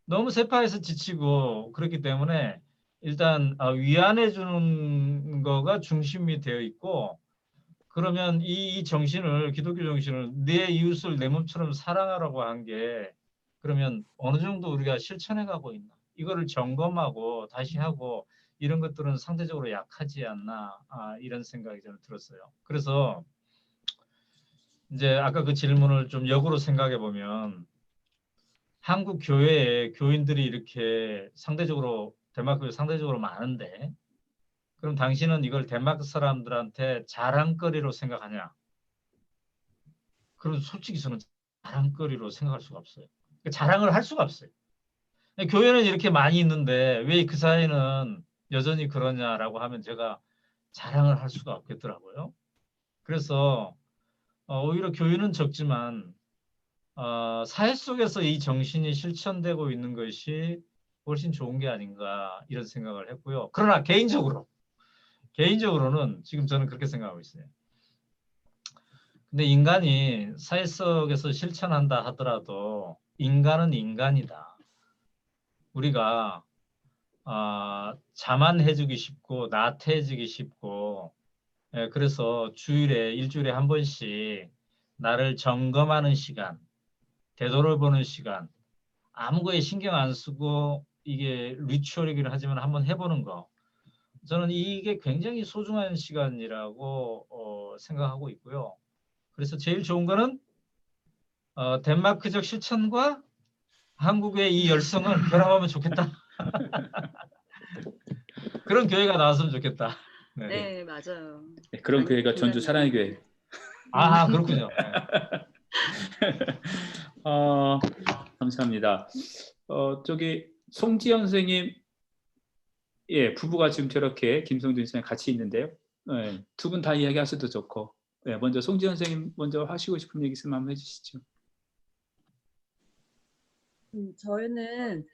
너무 세파에서 지치고 그렇기 때문에 일단 위안해 주는 거가 중심이 되어 있고, 그러면 이 정신을, 기독교 정신을 내 이웃을 내 몸처럼 사랑하라고 한 게 그러면 어느 정도 우리가 실천해 가고 있나, 이거를 점검하고 다시 하고 이런 것들은 상대적으로 약하지 않나, 이런 생각이 저는 들었어요. 그래서 이제 아까 그 질문을 좀 역으로 생각해 보면 한국 교회에 교인들이 이렇게 상대적으로 덴마크에 상대적으로 많은데 그럼 당신은 이걸 덴마크 사람들한테 자랑거리로 생각하냐? 그럼 솔직히 저는 자랑거리로 생각할 수가 없어요. 자랑을 할 수가 없어요. 교회는 이렇게 많이 있는데 왜 그 사이는 여전히 그러냐라고 하면 제가 자랑을 할 수가 없겠더라고요. 그래서 오히려 교회는 적지만 사회 속에서 이 정신이 실천되고 있는 것이 훨씬 좋은 게 아닌가 이런 생각을 했고요. 그러나 개인적으로는 지금 저는 그렇게 생각하고 있어요. 근데 인간이 사회 속에서 실천한다 하더라도 인간은 인간이다. 우리가 자만해지기 쉽고 나태해지기 쉽고 그래서 일주일에 한 번씩 나를 점검하는 시간, 되돌아보는 시간, 아무 거에 신경 안 쓰고 이게 리추얼이긴 하지만 한번 해보는 거. 저는 이게 굉장히 소중한 시간이라고 생각하고 있고요. 그래서 제일 좋은 거는 덴마크적 실천과 한국의 이 열성을 결합하면 좋겠다. 그런 교회가 나왔으면 좋겠다. 네. 네, 맞아요. 네, 그런 교회가 전주 굉장히- 사랑의 교회. 아, 그렇군요. 네. 감사합니다. 저기 송지현 선생님, 예, 부부가 지금 저렇게 김성준 선생님 같이 있는데요. 예, 두 분 다 이야기하셔도 좋고, 예, 먼저 송지현 선생님 먼저 하시고 싶은 얘기 있으면 한번 해주시죠. 저희는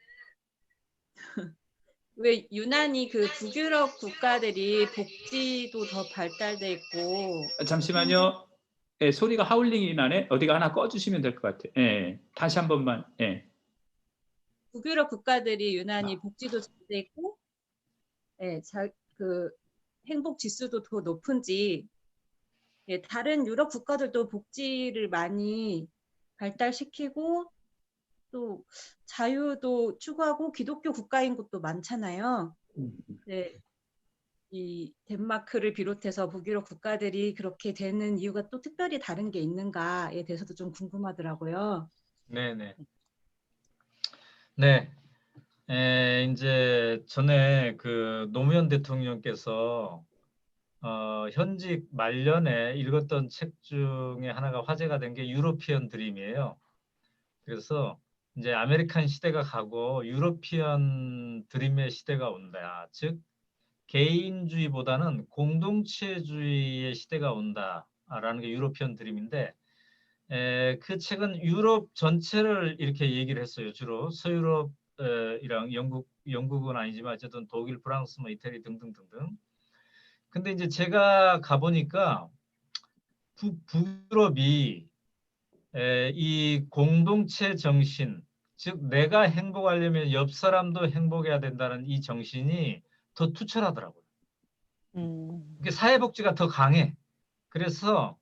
왜 유난히 그 북유럽 국가들이 복지도 더 발달돼 있고 잠시만요. 예, 소리가 하울링이 나네. 어디가 하나 꺼주시면 될 것 같아요. 예, 다시 한 번만. 예. 북유럽 국가들이 유난히 복지도 잘 돼 있고, 예, 그 행복 지수도 더 높은지, 예, 다른 유럽 국가들도 복지를 많이 발달시키고 또 자유도 추구하고 기독교 국가인 곳도 많잖아요. 네, 이 덴마크를 비롯해서 북유럽 국가들이 그렇게 되는 이유가 또 특별히 다른 게 있는가에 대해서도 좀 궁금하더라고요. 네네. 네. 이제 전에 그 노무현 대통령께서 현직 말년에 읽었던 책 중에 하나가 화제가 된 게 유로피언 드림이에요. 그래서 이제 아메리칸 시대가 가고 유로피언 드림의 시대가 온다. 즉 개인주의보다는 공동체주의의 시대가 온다라는 게 유로피언 드림인데 그 책은 유럽 전체를 이렇게 얘기를 했어요. 주로 서유럽이랑 영국은 아니지만 어쨌든 독일, 프랑스, 뭐 이태리 등등등등. 근데 이제 제가 가보니까 북유럽이 이 공동체 정신, 즉 내가 행복하려면 옆 사람도 행복해야 된다는 이 정신이 더 투철하더라고요. 이게 사회복지가 더 강해. 그래서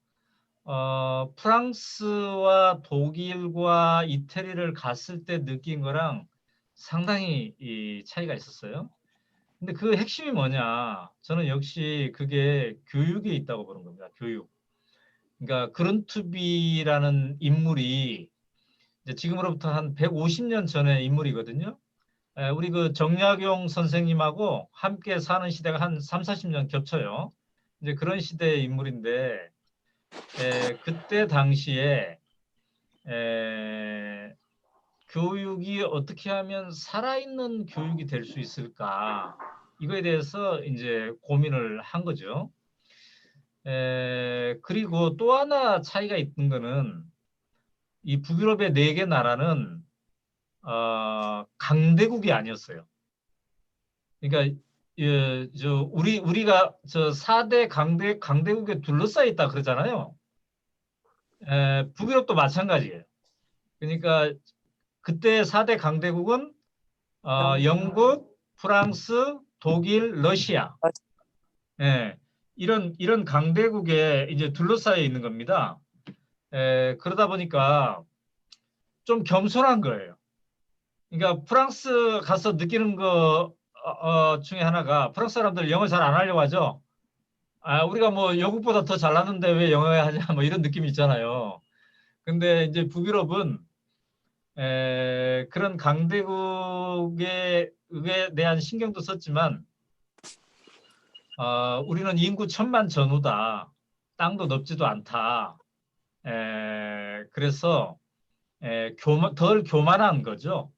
프랑스와 독일과 이태리를 갔을 때 느낀 거랑 상당히 이 차이가 있었어요. 근데 그 핵심이 뭐냐? 저는 역시 그게 교육에 있다고 보는 겁니다. 교육. 그러니까 그룬투비라는 인물이 이제 지금으로부터 한 150년 전의 인물이거든요. 우리 그 정약용 선생님하고 함께 사는 시대가 한 3, 40년 겹쳐요. 이제 그런 시대의 인물인데 그때 당시에 교육이 어떻게 하면 살아있는 교육이 될 수 있을까? 이거에 대해서 이제 고민을 한 거죠. 그리고 또 하나 차이가 있는 거는 이 북유럽의 4개 나라는 강대국이 아니었어요. 그러니까 우리가 저 4대 강대국에 둘러싸여 있다 그러잖아요. 북유럽도 마찬가지예요. 그러니까 그때 4대 강대국은 영국, 프랑스, 독일, 러시아. 이런 강대국에 이제 둘러싸여 있는 겁니다. 그러다 보니까 좀 겸손한 거예요. 그러니까 프랑스 가서 느끼는 거 중에 하나가 프랑스 사람들 영어 잘 안 하려고 하죠. 우리가 뭐 영국보다 더 잘났는데 왜 영어에 하냐 뭐 이런 느낌이 있잖아요. 근데 이제 북유럽은 그런 강대국에 대한 신경도 썼지만 우리는 인구 1000만 전후다. 땅도 넓지도 않다. 그래서 덜 교만한 거죠.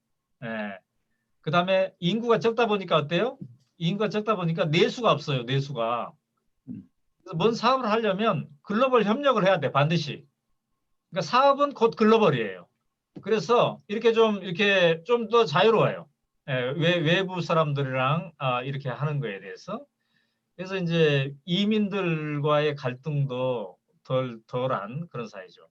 그 다음에 인구가 적다 보니까 어때요? 인구가 적다 보니까 내수가 없어요. 내수가. 그래서 뭔 사업을 하려면 글로벌 협력을 해야 돼. 반드시. 그러니까 사업은 곧 글로벌이에요. 그래서 이렇게 좀 더 자유로워요. 외부 사람들이랑 이렇게 하는 거에 대해서. 그래서 이제 이민들과의 갈등도 덜한 그런 사회죠.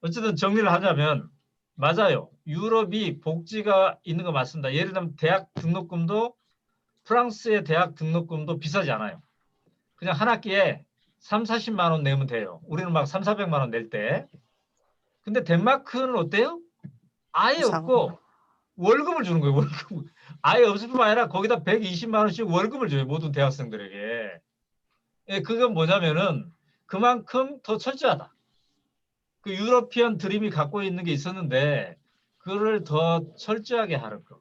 어쨌든 정리를 하자면 맞아요. 유럽이 복지가 있는 거 맞습니다. 예를 들면 대학 등록금도 프랑스의 대학 등록금도 비싸지 않아요. 그냥 한 학기에 3, 40만 원 내면 돼요. 우리는 막 3, 400만 원 낼 때. 근데 덴마크는 어때요? 아예 없고 월급을 주는 거예요. 월급. 아예 없을 뿐만 아니라 거기다 120만 원씩 월급을 줘요. 모든 대학생들에게. 그건 뭐냐면은 그만큼 더 철저하다. 그 유러피언 드림이 갖고 있는 게 있었는데 그거를 더 철저하게 하는 거.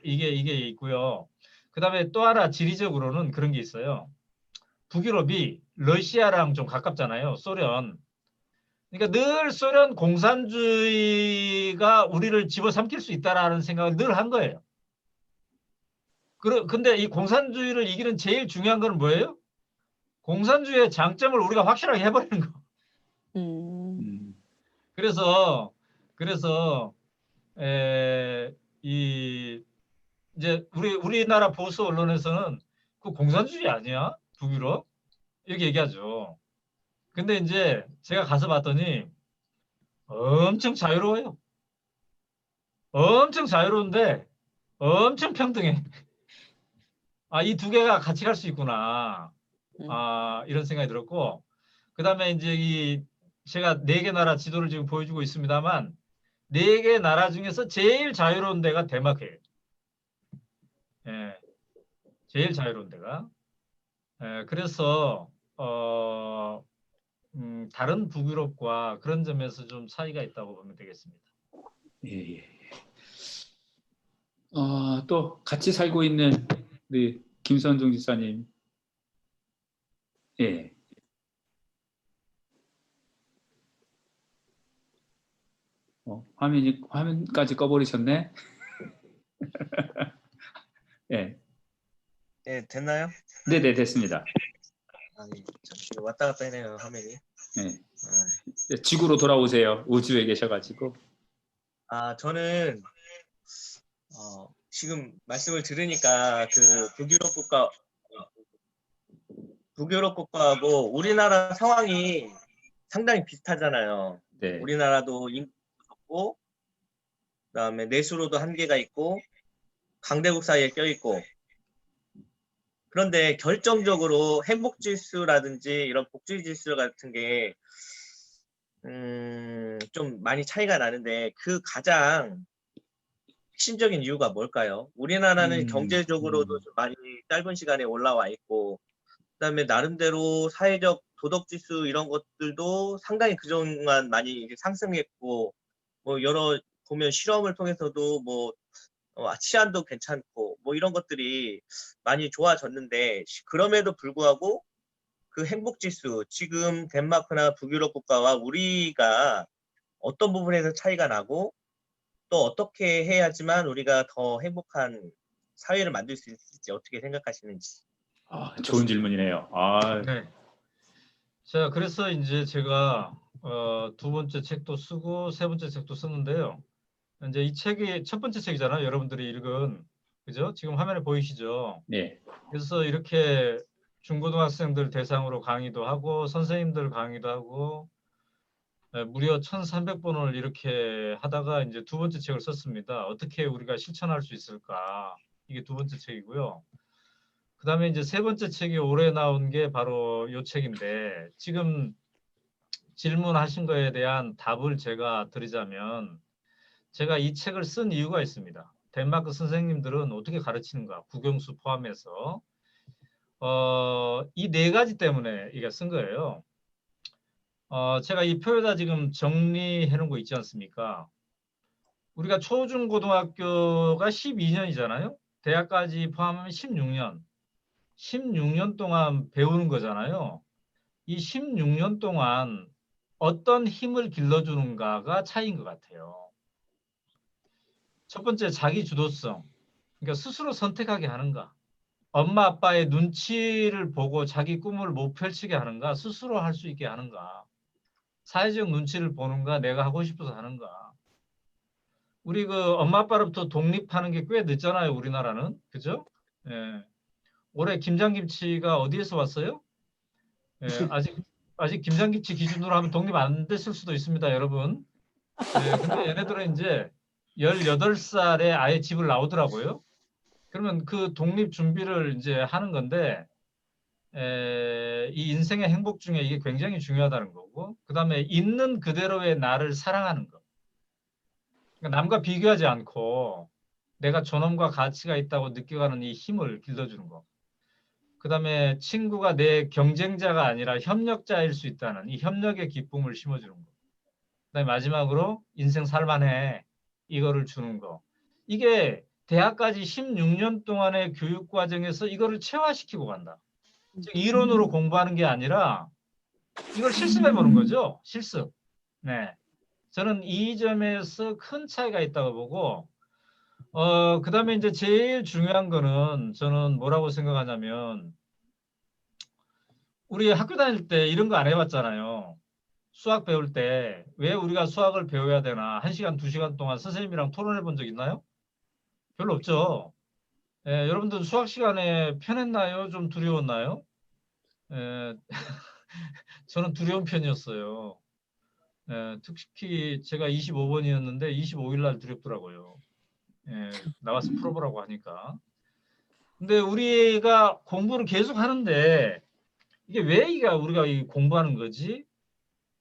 이게 있고요. 그 다음에 또 하나 지리적으로는 그런 게 있어요. 북유럽이 러시아랑 좀 가깝잖아요. 소련. 그러니까 늘 소련 공산주의가 우리를 집어삼킬 수 있다라는 생각을 늘 한 거예요. 근데 이 공산주의를 이기는 제일 중요한 건 뭐예요? 공산주의의 장점을 우리가 확실하게 해버리는 거. 그래서 이제 우리나라 보수 언론에서는 그 공산주의 아니야? 북유럽? 이렇게 얘기하죠. 근데 이제 제가 가서 봤더니 엄청 자유로워요. 엄청 자유로운데 엄청 평등해. 이 두 개가 같이 갈 수 있구나. 이런 생각이 들었고, 그 다음에 이제 제가 4개 나라 지도를 지금 보여주고 있습니다만 4개 나라 중에서 제일 자유로운 데가 덴마크예요. 제일 자유로운 데가. 그래서 다른 북유럽과 그런 점에서 좀 차이가 있다고 보면 되겠습니다. 예. 또 같이 살고 있는 우리 김선중 지사님. 예. 화면까지 꺼버리셨네. 예. 예, 됐나요? 네네, 됐습니다. 아니, 잠시 왔다 갔다 해네요, 화면이. 네. 지구로 돌아오세요. 우주에 계셔가지고. 저는 지금 말씀을 들으니까 그 북유럽 국가하고 우리나라 상황이 상당히 비슷하잖아요. 네. 우리나라도 인구도 적고, 그다음에 내수로도 한계가 있고, 강대국 사이에 껴있고. 그런데 결정적으로 행복지수라든지 이런 복지지수 같은 게 좀 많이 차이가 나는데 그 가장 핵심적인 이유가 뭘까요? 우리나라는 경제적으로도 좀 많이 짧은 시간에 올라와 있고, 그다음에 나름대로 사회적 도덕지수 이런 것들도 상당히 그동안 많이 상승했고, 뭐 여러 보면 실험을 통해서도 뭐 치안도 괜찮고 뭐 이런 것들이 많이 좋아졌는데, 그럼에도 불구하고 그 행복지수, 지금 덴마크나 북유럽 국가와 우리가 어떤 부분에서 차이가 나고 또 어떻게 해야지만 우리가 더 행복한 사회를 만들 수 있을지 어떻게 생각하시는지. 좋은 질문이네요. 네. 자, 그래서 이제 제가 2번째 책도 쓰고 3번째 책도 썼는데요. 이제 이 책이 첫 번째 책이잖아요. 여러분들이 읽은, 그죠? 지금 화면에 보이시죠? 네. 그래서 이렇게 중고등학생들 대상으로 강의도 하고 선생님들 강의도 하고 무려 1,300번을 이렇게 하다가 이제 2번째 책을 썼습니다. 어떻게 우리가 실천할 수 있을까? 이게 2번째 책이고요. 그 다음에 이제 3번째 책이 올해 나온 게 바로 이 책인데, 지금 질문하신 거에 대한 답을 제가 드리자면, 제가 이 책을 쓴 이유가 있습니다. 덴마크 선생님들은 어떻게 가르치는가, 국영수 포함해서 이 네 가지 때문에 이게 쓴 거예요. 제가 이 표에다 지금 정리해 놓은 거 있지 않습니까? 우리가 초중고등학교가 12년이잖아요. 대학까지 포함하면 16년. 16년 동안 배우는 거잖아요. 이 16년 동안 어떤 힘을 길러주는가가 차이인 것 같아요. 첫 번째, 자기 주도성. 그러니까 스스로 선택하게 하는가. 엄마 아빠의 눈치를 보고 자기 꿈을 못 펼치게 하는가. 스스로 할 수 있게 하는가. 사회적 눈치를 보는가. 내가 하고 싶어서 하는가. 우리 그 엄마 아빠로부터 독립하는 게 꽤 늦잖아요. 우리나라는. 그죠? 예. 올해 김장김치가 어디에서 왔어요? 예, 아직 김장김치 기준으로 하면 독립 안 됐을 수도 있습니다, 여러분. 예, 근데 얘네들은 이제 18살에 아예 집을 나오더라고요. 그러면 그 독립 준비를 이제 하는 건데, 이 인생의 행복 중에 이게 굉장히 중요하다는 거고, 그 다음에 있는 그대로의 나를 사랑하는 거. 그러니까 남과 비교하지 않고 내가 존엄과 가치가 있다고 느껴가는 이 힘을 길러주는 거. 그 다음에 친구가 내 경쟁자가 아니라 협력자일 수 있다는 이 협력의 기쁨을 심어주는 거. 그 다음에 마지막으로 인생 살만해. 이거를 주는 거. 이게 대학까지 16년 동안의 교육 과정에서 이거를 체화시키고 간다. 즉 이론으로 공부하는 게 아니라 이걸 실습해 보는 거죠. 실습. 네. 저는 이 점에서 큰 차이가 있다고 보고, 그 다음에 이제 제일 중요한 거는 저는 뭐라고 생각하냐면, 우리 학교 다닐 때 이런 거 안 해봤잖아요. 수학 배울 때 왜 우리가 수학을 배워야 되나? 1시간, 2시간 동안 선생님이랑 토론해 본 적 있나요? 별로 없죠. 예, 여러분들 수학 시간에 편했나요? 좀 두려웠나요? 예, 저는 두려운 편이었어요. 예, 특히 제가 25번이었는데 25일 날 두렵더라고요. 예, 나와서 풀어보라고 하니까. 근데 우리가 공부를 계속 하는데 이게 왜 우리가 공부하는 거지?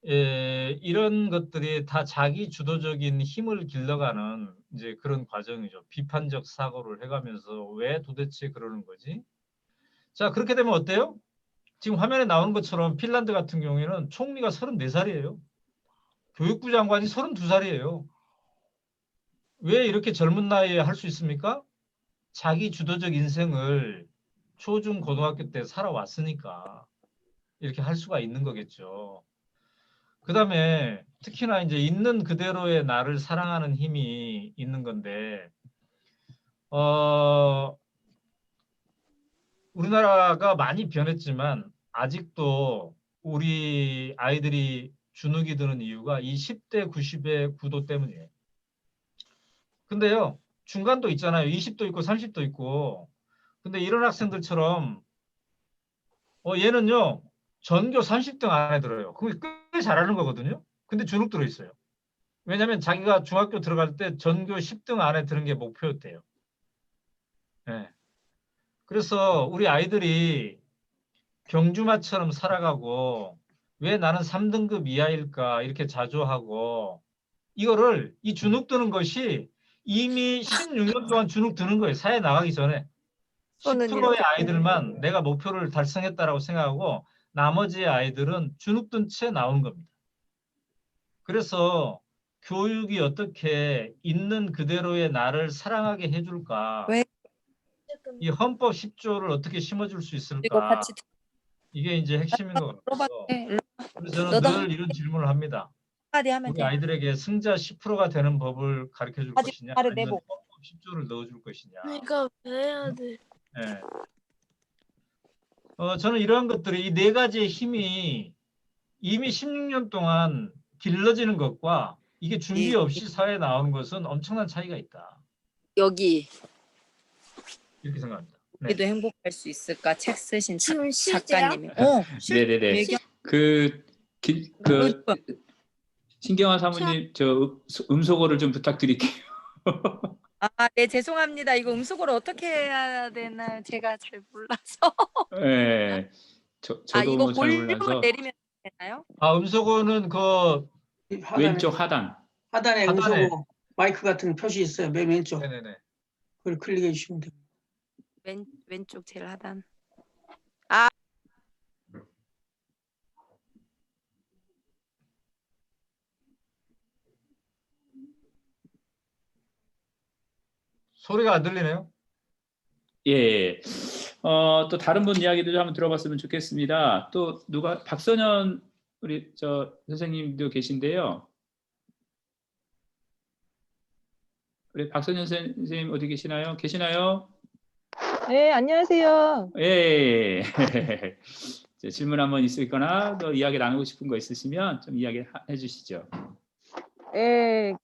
이런 것들이 다 자기 주도적인 힘을 길러가는 이제 그런 과정이죠. 비판적 사고를 해가면서 왜 도대체 그러는 거지? 자, 그렇게 되면 어때요? 지금 화면에 나오는 것처럼 핀란드 같은 경우에는 총리가 34살이에요. 교육부 장관이 32살이에요. 왜 이렇게 젊은 나이에 할 수 있습니까? 자기 주도적 인생을 초중 고등학교 때 살아왔으니까 이렇게 할 수가 있는 거겠죠. 그 다음에 특히나 이제 있는 그대로의 나를 사랑하는 힘이 있는 건데, 우리나라가 많이 변했지만 아직도 우리 아이들이 주눅이 드는 이유가 이 10대 90의 구도 때문이에요. 근데요, 중간도 있잖아요. 20도 있고 30도 있고. 근데 이런 학생들처럼 얘는요 전교 30등 안에 들어요. 그게 꽤 잘하는 거거든요. 근데 주눅 들어 있어요. 왜냐하면 자기가 중학교 들어갈 때 전교 10등 안에 드는 게 목표였대요. 네. 그래서 우리 아이들이 경주마처럼 살아가고 왜 나는 3등급 이하일까 이렇게 자조하고 이거를 이 주눅 드는 것이 이미 16년 동안 주눅 드는 거예요. 사회 나가기 전에. 10%의 아이들만 내가 목표를 달성했다라고 생각하고 나머지 아이들은 주눅 든 채 나오는 겁니다. 그래서 교육이 어떻게 있는 그대로의 나를 사랑하게 해줄까? 이 헌법 10조를 어떻게 심어줄 수 있을까? 이게 이제 핵심인 것 같아요. 그래서 저는 늘 이런 질문을 합니다. 우리 아이들에게 승자 10%가 되는 법을 가르쳐 줄 것이냐 아니면 헌법 10조를 넣어줄 것이냐. 내가 왜 해야 돼? 네. 저는 이러한 것들이 이 네 가지의 힘이 이미 16년 동안 길러지는 것과 이게 준비 없이 사회에 나오는 것은 엄청난 차이가 있다. 여기 이렇게 생각합니다. 네. 여기도 행복할 수 있을까? 책 쓰신 지금 작가님이. 네네네. 그 신경화 사모님 저 음소거를 좀 부탁드릴게요. 네, 죄송합니다. 이거 음소거를 어떻게 해야 되나 제가 잘 몰라서. 네, 저도 이거 잘 볼륨을 몰라서. 내리면 되나요? 음소거는 그 왼쪽 하단. 하단에 음소거 마이크 같은 표시 있어요. 맨 왼쪽. 네네네. 그걸 클릭해 주시면 돼요. 왼쪽 제일 하단. 소리가 안 들리네요. 예. 또 다른 분 이야기도 좀 한번 들어봤으면 좋겠습니다. 또 누가 박선현 우리 저 선생님도 계신데요. 우리 박선현 선생님 어디 계시나요? 계시나요? 네, 안녕하세요. 예. 자, 질문 한번 있으거나 또 이야기 나누고 싶은 거 있으시면 좀 이야기해 주시죠. 예,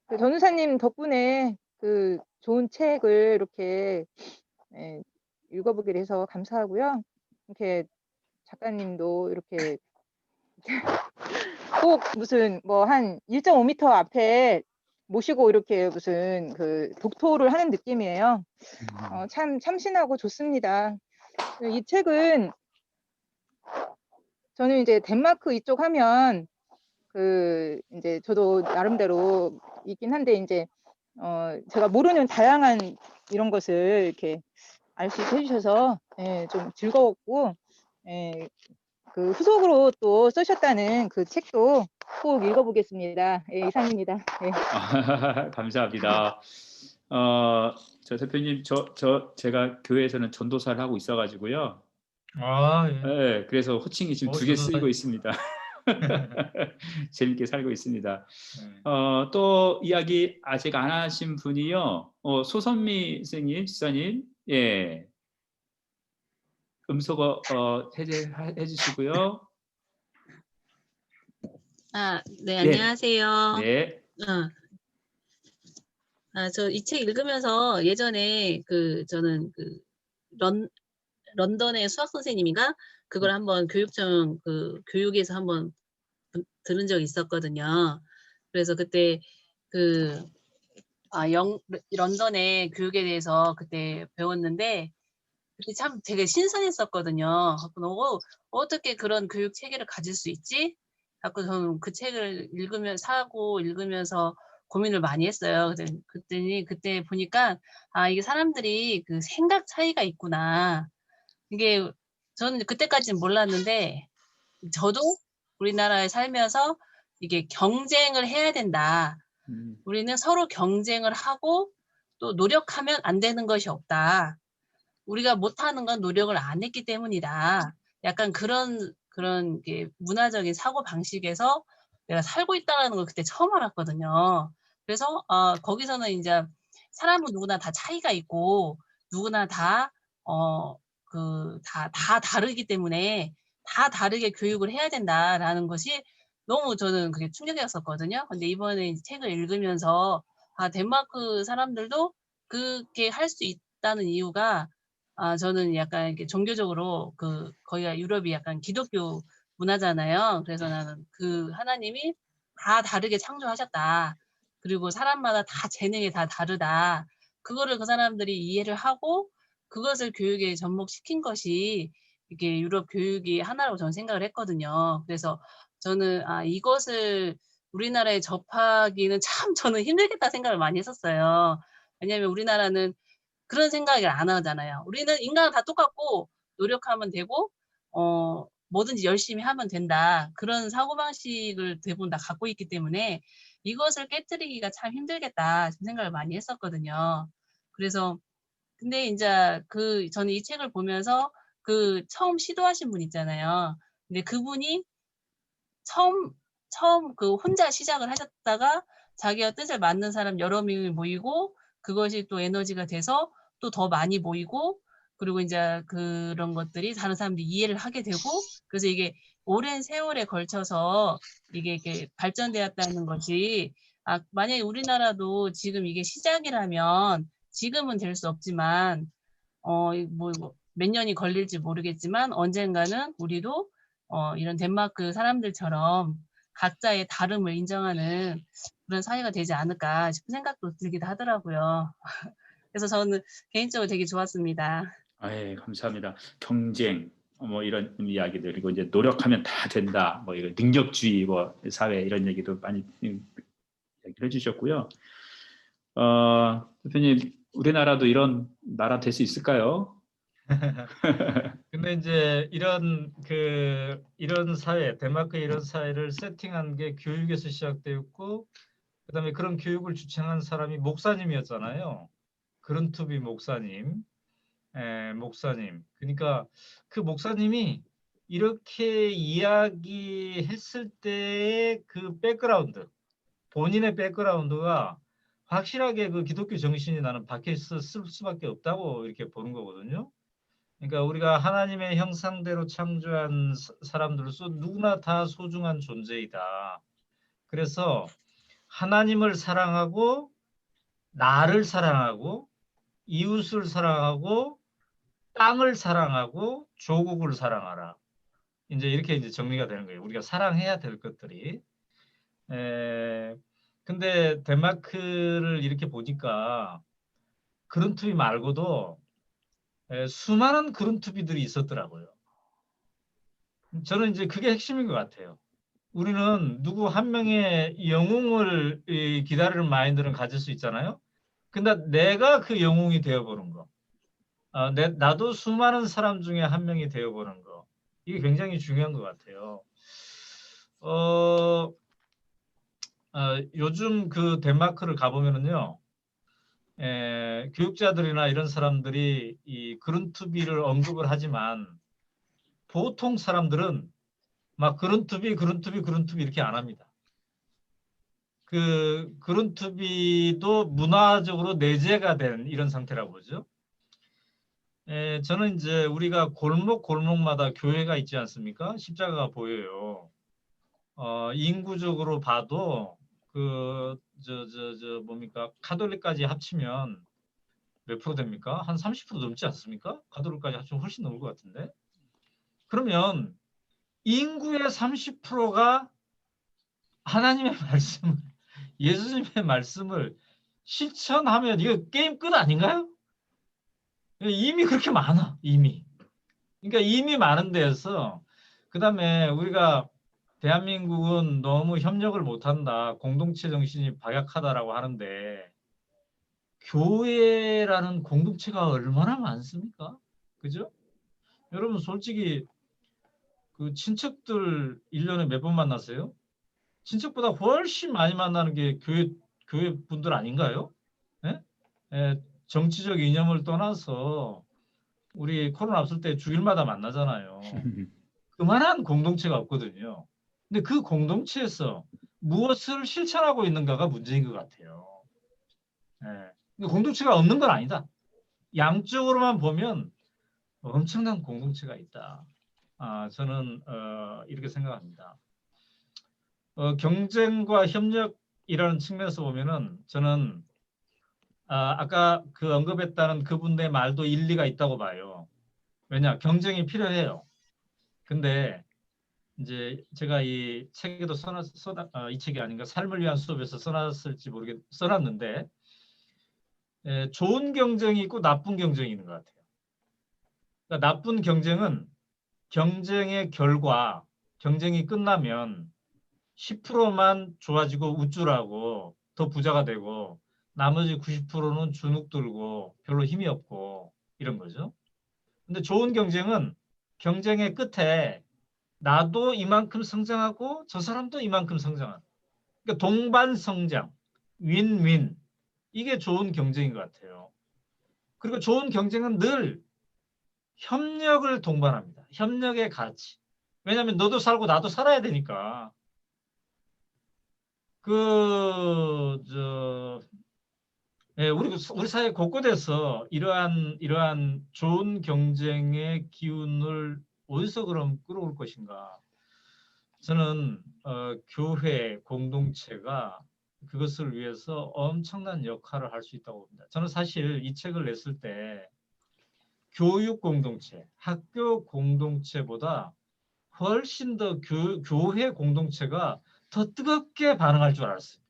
그 전우사님 덕분에 그 좋은 책을 이렇게 예, 읽어보게 돼서 감사하고요. 이렇게 작가님도 이렇게 꼭 무슨 뭐 한 1.5m 앞에 모시고 이렇게 무슨 그 독토를 하는 느낌이에요. 참 참신하고 좋습니다. 이 책은 저는 이제 덴마크 이쪽 하면 그 이제 저도 나름대로 있긴 한데 이제 제가 모르는 다양한 이런 것을 이렇게 알 수 있게 해주셔서 예, 좀 즐거웠고 예, 그 후속으로 또 쓰셨다는 그 책도 꼭 읽어보겠습니다. 예, 이상입니다. 예. 감사합니다. 저 대표님 제가 교회에서는 전도사를 하고 있어가지고요. 아, 예. 네, 그래서 호칭이 지금 2개 쓰이고 전도사. 있습니다. 재밌게 살고 있습니다. 네. 또 이야기 아직 안 하신 분이요. 소선미 선생님, 지사님, 예, 음소거 해제해 주시고요. 네, 안녕하세요. 네. 저 이 책 읽으면서 예전에 저는 런던의 수학 선생님인가 그걸 한번 교육청 교육에서 한번 들은 적이 있었거든요. 그래서 그때 런던의 교육에 대해서 그때 배웠는데 그때 참 되게 신선했었거든요. 어떻게 그런 교육 체계를 가질 수 있지? 자꾸 저는 그 책을 읽으면서 고민을 많이 했어요. 그때 보니까 이게 사람들이 그 생각 차이가 있구나. 이게 저는 그때까지는 몰랐는데 저도 우리나라에 살면서 이게 경쟁을 해야 된다. 우리는 서로 경쟁을 하고 또 노력하면 안 되는 것이 없다. 우리가 못하는 건 노력을 안 했기 때문이다. 약간 그런 게 문화적인 사고 방식에서 내가 살고 있다는 걸 그때 처음 알았거든요. 그래서 거기서는 이제 사람은 누구나 다 차이가 있고 누구나 다 다르기 때문에 다 다르게 교육을 해야 된다라는 것이 너무 저는 그게 충격이었었거든요. 근데 이번에 책을 읽으면서 덴마크 사람들도 그렇게 할 수 있다는 이유가 저는 약간 이렇게 종교적으로 거기가 유럽이 약간 기독교 문화잖아요. 그래서 나는 그 하나님이 다 다르게 창조하셨다. 그리고 사람마다 다 재능이 다 다르다. 그거를 그 사람들이 이해를 하고 그것을 교육에 접목시킨 것이 이게 유럽 교육이 하나라고 저는 생각을 했거든요. 그래서 저는 이것을 우리나라에 접하기는 참 저는 힘들겠다 생각을 많이 했었어요. 왜냐하면 우리나라는 그런 생각을 안 하잖아요. 우리는 인간은 다 똑같고 노력하면 되고 뭐든지 열심히 하면 된다. 그런 사고방식을 대부분 다 갖고 있기 때문에 이것을 깨트리기가 참 힘들겠다 생각을 많이 했었거든요. 그래서 근데 이제 저는 이 책을 보면서 처음 시도하신 분 있잖아요. 근데 그분이 처음 혼자 시작을 하셨다가 자기와 뜻을 맞는 사람 여러 명이 모이고 그것이 또 에너지가 돼서 또 더 많이 모이고 그리고 이제 그런 것들이 다른 사람들이 이해를 하게 되고 그래서 이게 오랜 세월에 걸쳐서 이게 발전되었다는 것이 만약에 우리나라도 지금 이게 시작이라면 지금은 될 수 없지만 몇 년이 걸릴지 모르겠지만 언젠가는 우리도 이런 덴마크 사람들처럼 각자의 다름을 인정하는 그런 사회가 되지 않을까 싶은 생각도 들기도 하더라고요. 그래서 저는 개인적으로 되게 좋았습니다. 예, 감사합니다. 경쟁 뭐 이런 이야기들 그리고 이제 노력하면 다 된다. 뭐 이런 능력주의 뭐 사회 이런 얘기도 많이 얘기를 해주셨고요. 대표님 우리나라도 이런 나라 될 수 있을까요? 근데 이제 이런 사회, 덴마크의 이런 사회를 세팅한 게 교육에서 시작되었고, 그다음에 그런 교육을 주창한 사람이 목사님이었잖아요. 그른투비 목사님. 그러니까 그 목사님이 이렇게 이야기했을 때의 그 백그라운드, 본인의 백그라운드가 확실하게 그 기독교 정신이 나는 박혀 있을 수밖에 없다고 이렇게 보는 거거든요. 그러니까 우리가 하나님의 형상대로 창조한 사람들로서 누구나 다 소중한 존재이다. 그래서 하나님을 사랑하고 나를 사랑하고 이웃을 사랑하고 땅을 사랑하고 조국을 사랑하라. 이제 이렇게 이제 정리가 되는 거예요. 우리가 사랑해야 될 것들이. 근데 덴마크를 이렇게 보니까 그룬투비 말고도 수많은 그룬투비들이 있었더라고요. 저는 이제 그게 핵심인 것 같아요. 우리는 누구 한 명의 영웅을 기다리는 마인드는 가질 수 있잖아요. 근데 내가 그 영웅이 되어보는 거. 나도 수많은 사람 중에 한 명이 되어보는 거. 이게 굉장히 중요한 것 같아요. 요즘 그 덴마크를 가보면은요, 교육자들이나 이런 사람들이 이 그룬투비를 언급을 하지만 보통 사람들은 막 그룬투비 이렇게 안 합니다. 그 그룬투비도 문화적으로 내재가 된 이런 상태라고 보죠. 저는 이제 우리가 골목마다 교회가 있지 않습니까? 십자가가 보여요. 인구적으로 봐도 뭡니까? 가톨릭까지 합치면 몇 프로 됩니까? 한 30% 넘지 않습니까? 가톨릭까지 합치면 훨씬 넘을 것 같은데. 그러면 인구의 30%가 하나님의 말씀을, 예수님의 말씀을 실천하면 이거 게임 끝 아닌가요? 이미 그렇게 많아, 이미. 그러니까 이미 많은 데에서, 그 다음에 우리가 대한민국은 너무 협력을 못한다, 공동체 정신이 박약하다라고 하는데 교회라는 공동체가 얼마나 많습니까? 그죠? 여러분 솔직히 그 친척들 1년에 몇 번 만나세요? 친척보다 훨씬 많이 만나는 게 교회 분들 아닌가요? 예? 정치적 이념을 떠나서 우리 코로나 없을 때 주일마다 만나잖아요. 그만한 공동체가 없거든요. 근데 그 공동체에서 무엇을 실천하고 있는가가 문제인 것 같아요. 공동체가 없는 건 아니다. 양쪽으로만 보면 엄청난 공동체가 있다. 저는 이렇게 생각합니다. 경쟁과 협력이라는 측면에서 보면은 저는 아까 그 언급했다는 그분의 말도 일리가 있다고 봐요. 왜냐, 경쟁이 필요해요. 근데 이제 제가 이 책에도 이 책이 아닌가, 삶을 위한 수업에서 써놨는데 좋은 경쟁이 있고 나쁜 경쟁이 있는 것 같아요. 그러니까 나쁜 경쟁은 경쟁의 결과, 경쟁이 끝나면 10%만 좋아지고 우쭐하고 더 부자가 되고 나머지 90%는 주눅 들고 별로 힘이 없고 이런 거죠. 근데 좋은 경쟁은 경쟁의 끝에 나도 이만큼 성장하고 저 사람도 이만큼 성장하는, 그러니까 동반 성장, 윈윈, 이게 좋은 경쟁인 것 같아요. 그리고 좋은 경쟁은 늘 협력을 동반합니다. 협력의 가치. 왜냐하면 너도 살고 나도 살아야 되니까. 우리 사회 곳곳에서 이러한 좋은 경쟁의 기운을 어디서 그럼 끌어올 것인가? 저는 교회 공동체가 그것을 위해서 엄청난 역할을 할 수 있다고 봅니다. 저는 사실 이 책을 냈을 때 교육 공동체, 학교 공동체보다 훨씬 더 교회 공동체가 더 뜨겁게 반응할 줄 알았어요.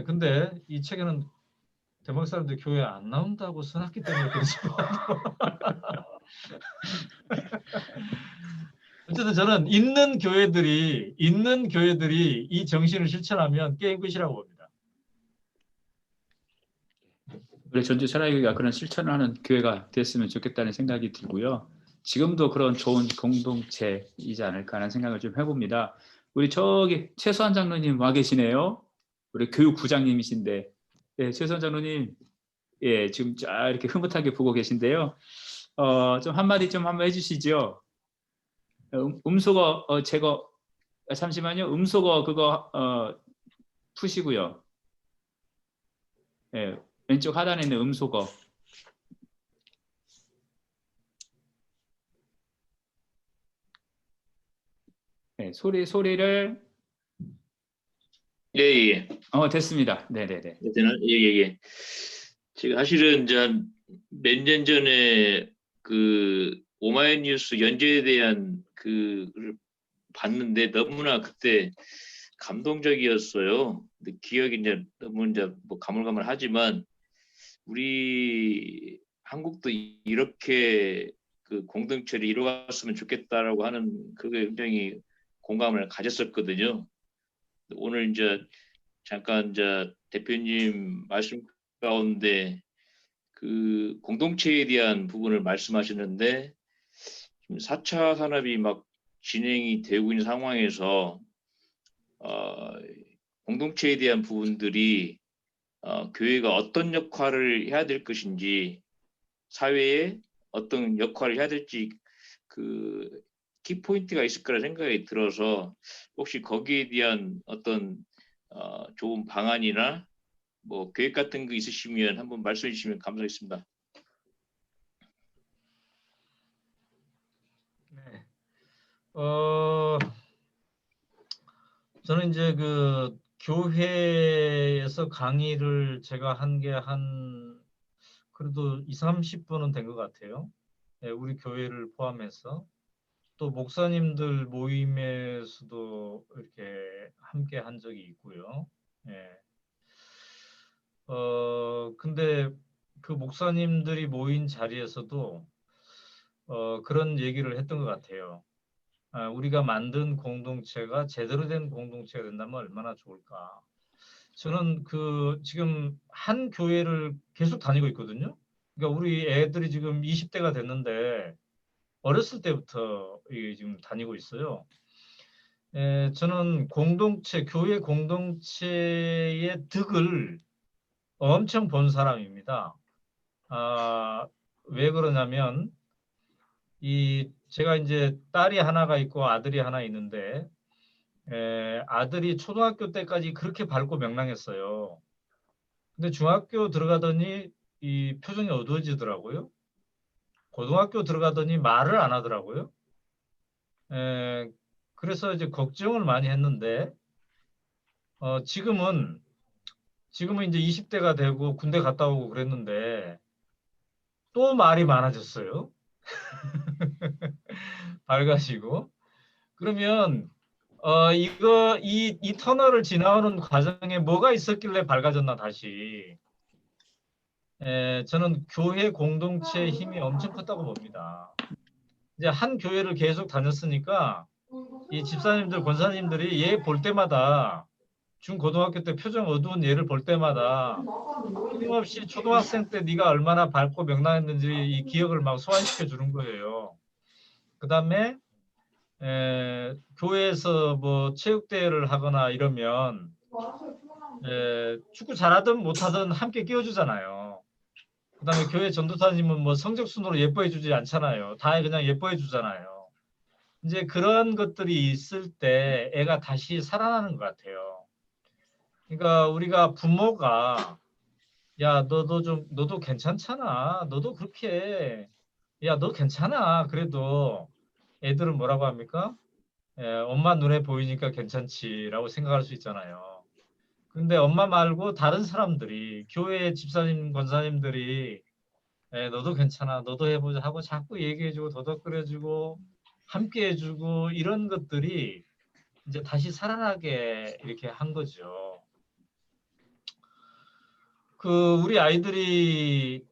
근데 이 책에는 대막 사람들 교회 안 나온다고 써놨기 때문에 그렇지. 어쨌든 저는 있는 교회들이 이 정신을 실천하면 게임 끝이라고 봅니다. 우리 전주 철학교회가 그런 실천을 하는 교회가 됐으면 좋겠다는 생각이 들고요. 지금도 그런 좋은 공동체이지 않을까 하는 생각을 좀 해봅니다. 우리 저기 최수환 장로님 와 계시네요. 우리 교육부장님이신데, 네, 최수환 장로님 예, 지금 쫙 이렇게 흐뭇하게 보고 계신데요. 좀 한마디 좀 한번 해주시죠. 음소거 제거, 잠시만요. 음소거 그거 푸시고요. 예, 왼쪽 하단에 있는 음소거. 네, 소리를 예, 예. 됐습니다. 네네네. 되나? 예, 예, 예. 제가 사실은 이제 몇 년 전에 그 오마이뉴스 연재에 대한 그를 봤는데 너무나 그때 감동적이었어요. 근데 기억이 이제 너무 이제 뭐 가물가물하지만 우리 한국도 이렇게 그 공동체를 이루어갔으면 좋겠다라고 하는 그게 굉장히 공감을 가졌었거든요. 오늘 이제 잠깐 이제 대표님 말씀 가운데 그 공동체에 대한 부분을 말씀하시는데 지금 4차 산업이 막 진행이 되고 있는 상황에서 공동체에 대한 부분들이 교회가 어떤 역할을 해야 될 것인지 사회에 어떤 역할을 해야 될지 그 키포인트가 있을 거라 생각이 들어서 혹시 거기에 대한 어떤 좋은 방안이나 뭐 계획 같은 거 있으시면 한번 말씀해 주시면 감사하겠습니다. 네. 저는 이제 그 교회에서 강의를 제가 한 게 그래도 20-30분은 된 것 같아요. 네, 우리 교회를 포함해서. 또 목사님들 모임에서도 이렇게 함께 한 적이 있고요. 예. 근데 그 목사님들이 모인 자리에서도 그런 얘기를 했던 것 같아요. 우리가 만든 공동체가 제대로 된 공동체가 된다면 얼마나 좋을까. 저는 그 지금 한 교회를 계속 다니고 있거든요. 그러니까 우리 애들이 지금 20대가 됐는데 어렸을 때부터 지금 다니고 있어요. 저는 교회 공동체의 득을 엄청 본 사람입니다. 왜 그러냐면 제가 이제 딸이 하나가 있고 아들이 하나 있는데 아들이 초등학교 때까지 그렇게 밝고 명랑했어요. 근데 중학교 들어가더니 이 표정이 어두워지더라고요. 고등학교 들어가더니 말을 안 하더라고요. 그래서 이제 걱정을 많이 했는데 지금은 이제 20대가 되고 군대 갔다 오고 그랬는데 또 말이 많아졌어요. 밝아지고. 그러면 이 터널을 지나오는 과정에 뭐가 있었길래 밝아졌나 다시. 저는 교회 공동체의 힘이 엄청 컸다고 봅니다. 이제 한 교회를 계속 다녔으니까 이 집사님들, 권사님들이 얘 볼 때마다 중고등학교 때 표정 어두운 얘를 볼 때마다 끊임없이 초등학생 때 네가 얼마나 밝고 명랑했는지 이 기억을 막 소환시켜 주는 거예요. 그 다음에 교회에서 뭐 체육대회를 하거나 이러면 축구 잘하든 못하든 함께 끼워주잖아요. 그 다음에 교회 전도사님은 뭐 성적순으로 예뻐해 주지 않잖아요. 다 그냥 예뻐해 주잖아요. 이제 그런 것들이 있을 때 애가 다시 살아나는 것 같아요. 그러니까 우리가 부모가 야 너도 괜찮잖아. 너도 그렇게 야 너 괜찮아. 그래도 애들은 뭐라고 합니까? 엄마 눈에 보이니까 괜찮지라고 생각할 수 있잖아요. 근데 엄마 말고 다른 사람들이 교회 집사님 권사님들이 너도 괜찮아. 너도 해보자 하고 자꾸 얘기해주고 도덕거려주고 함께해주고 이런 것들이 이제 다시 살아나게 이렇게 한 거죠. 우리 아이들이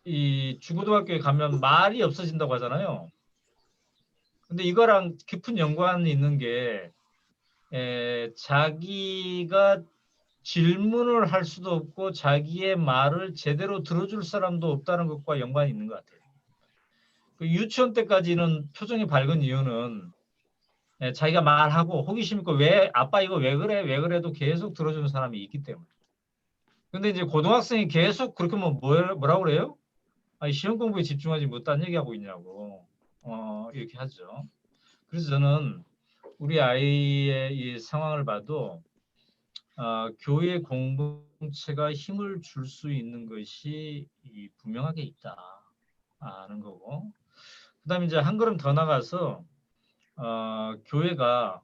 이 중고등학교에 가면 말이 없어진다고 하잖아요. 근데 이거랑 깊은 연관이 있는 게 자기가 질문을 할 수도 없고 자기의 말을 제대로 들어줄 사람도 없다는 것과 연관이 있는 것 같아요. 유치원 때까지는 표정이 밝은 이유는 자기가 말하고 호기심 있고 왜 아빠 이거 왜 그래 왜 그래도 계속 들어주는 사람이 있기 때문에. 근데 이제 고등학생이 계속 그렇게 뭐라고 그래요? 아니, 시험 공부에 집중하지 뭐 딴 얘기하고 있냐고 이렇게 하죠. 그래서 저는 우리 아이의 이 상황을 봐도 교회 공동체가 힘을 줄 수 있는 것이 분명하게 있다 하는 거고, 그다음에 이제 한 걸음 더 나가서 교회가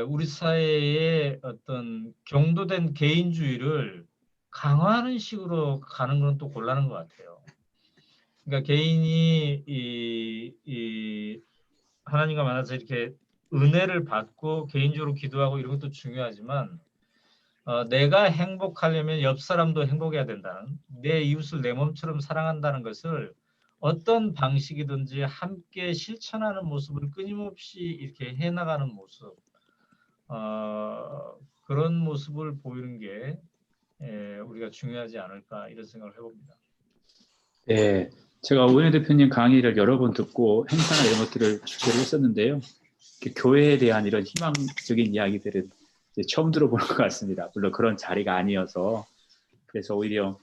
우리 사회의 어떤 경도된 개인주의를 강화하는 식으로 가는 건 또 곤란한 것 같아요. 그러니까 개인이 하나님과 만나서 이렇게 은혜를 받고 개인적으로 기도하고 이런 것도 중요하지만 내가 행복하려면 옆 사람도 행복해야 된다는, 내 이웃을 내 몸처럼 사랑한다는 것을 어떤 방식이든지 함께 실천하는 모습을 끊임없이 이렇게 해나가는 모습, 그런 모습을 보이는 게 우리가 중요하지 않을까 이런 생각을 해봅니다. 네, 제가 오은혜 대표님 강의를 여러 번 듣고 행사나 이런 것들을 주최를 했었는데요. 교회에 대한 이런 희망적인 이야기들은 이제 처음 들어보는 것 같습니다. 물론 그런 자리가 아니어서, 그래서 오히려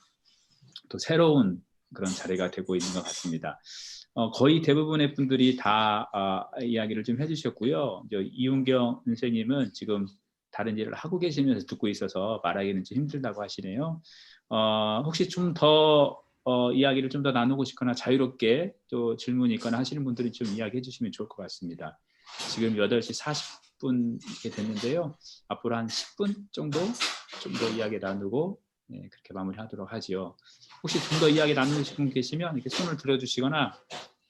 또 새로운 그런 자리가 되고 있는 것 같습니다. 거의 대부분의 분들이 다 이야기를 좀 해주셨고요. 이윤경 선생님은 지금 다른 일을 하고 계시면서 듣고 있어서 말하기는 좀 힘들다고 하시네요. 혹시 좀 더 이야기를 좀 더 나누고 싶거나 자유롭게 또 질문이 있거나 하시는 분들은 좀 이야기해 주시면 좋을 것 같습니다. 지금 8시 40분 이렇게 됐는데요. 앞으로 한 10분 정도 좀 더 이야기 나누고 그렇게 마무리하도록 하지요. 혹시 좀 더 이야기 나누실 분 계시면 이렇게 손을 들어주시거나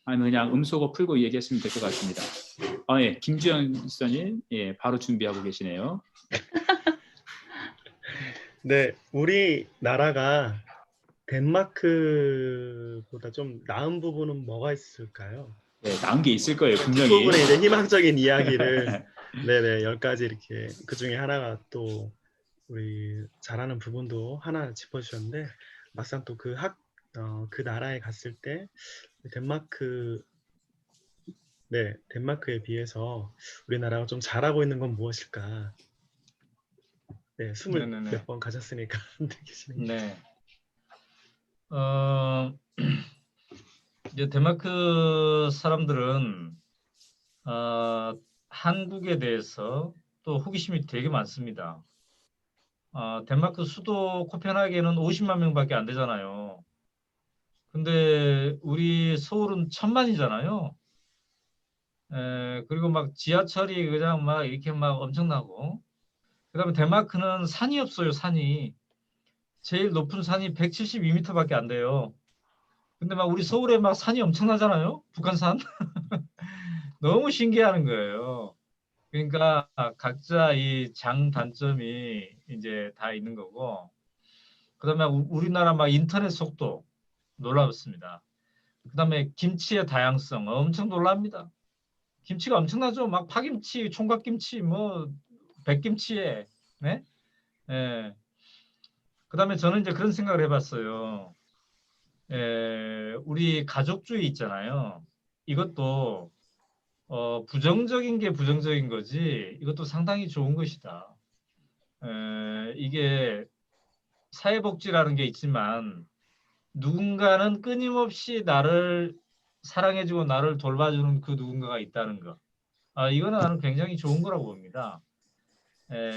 아니면 그냥 음소거 풀고 얘기하시면 될 것 같습니다. 예, 김주영 지사님, 예, 바로 준비하고 계시네요. 네, 우리나라가 덴마크보다 좀 나은 부분은 뭐가 있을까요? 네, 나은 게 있을 거예요, 분명히. 그 부분에 이제 희망적인 이야기를 네네 10가지 이렇게 그 중에 하나가 또 우리 잘하는 부분도 하나 짚어주셨는데, 막상 또 그 나라에 갔을 때 덴마크에 비해서 우리나라가 좀 잘하고 있는 건 무엇일까? 네, 20몇 번 가셨으니까 계시네요. 네. 이제 덴마크 사람들은 한국에 대해서 또 호기심이 되게 많습니다. 덴마크 수도 코펜하겐은 50만 명밖에 안 되잖아요. 근데 우리 서울은 1000만이잖아요. 그리고 막 지하철이 그냥 막 이렇게 막 엄청나고, 그다음에 덴마크는 산이 없어요. 산이 제일 높은 산이 172m밖에 안 돼요. 근데 막 우리 서울에 막 산이 엄청나잖아요. 북한산. 너무 신기하는 거예요. 그러니까 각자 이 장단점이 이제 다 있는 거고, 그다음에 우리나라 막 인터넷 속도 놀랍습니다. 그다음에 김치의 다양성 엄청 놀랍니다. 김치가 엄청나죠. 막 파김치, 총각김치, 뭐 백김치에, 네? 예. 그다음에 저는 이제 그런 생각을 해봤어요. 우리 가족주의 있잖아요. 이것도 부정적인 게 부정적인 거지, 이것도 상당히 좋은 것이다. 이게 사회복지라는 게 있지만 누군가는 끊임없이 나를 사랑해주고 나를 돌봐주는 그 누군가가 있다는 거. 이거는 나는 굉장히 좋은 거라고 봅니다.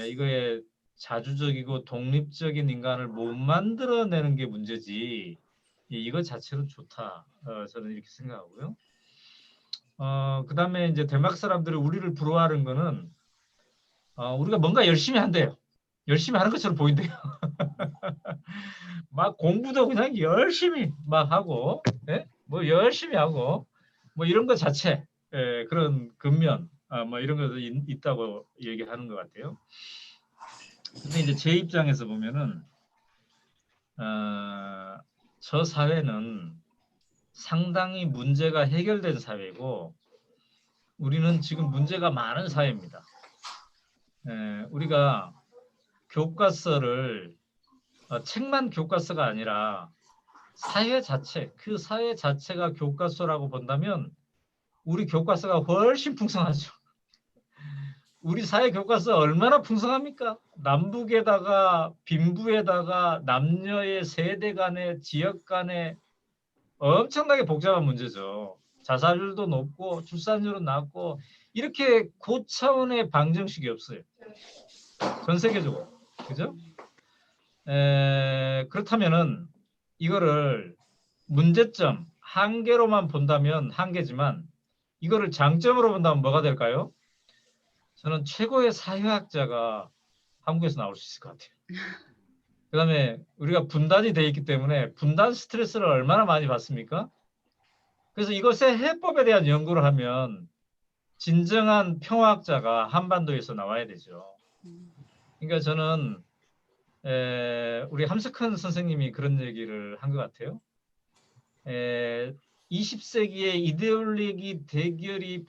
이거에 자주적이고 독립적인 인간을 못 만들어내는 게 문제지, 이거 자체로 좋다. 저는 이렇게 생각하고요. 그다음에 이제 덴마크 사람들이 우리를 부러워하는 거는 우리가 뭔가 열심히 한대요. 열심히 하는 것처럼 보인대요. 막 공부도 그냥 열심히 막 하고, 뭐 열심히 하고, 뭐 이런 것 자체, 그런 근면, 뭐 이런 것도 있다고 얘기하는 것 같아요. 근데 이제 제 입장에서 보면은 저 사회는 상당히 문제가 해결된 사회고, 우리는 지금 문제가 많은 사회입니다. 우리가 교과서를 책만 교과서가 아니라 사회 자체, 그 사회 자체가 교과서라고 본다면 우리 교과서가 훨씬 풍성하죠. 우리 사회 교과서 얼마나 풍성합니까? 남북에다가 빈부에다가 남녀의 세대 간의 지역 간의 엄청나게 복잡한 문제죠. 자살률도 높고 출산율은 낮고 이렇게 고차원의 방정식이 없어요. 전 세계적으로. 그죠? 그렇다면은 이거를 문제점, 한계로만 본다면 한계지만 이거를 장점으로 본다면 뭐가 될까요? 저는 최고의 사회학자가 한국에서 나올 수 있을 것 같아요. 그 다음에 우리가 분단이 돼 있기 때문에 분단 스트레스를 얼마나 많이 받습니까? 그래서 이것의 해법에 대한 연구를 하면 진정한 평화학자가 한반도에서 나와야 되죠. 그러니까 저는 우리 함석헌 선생님이 그런 얘기를 한 것 같아요. 20세기의 이데올로기 대결이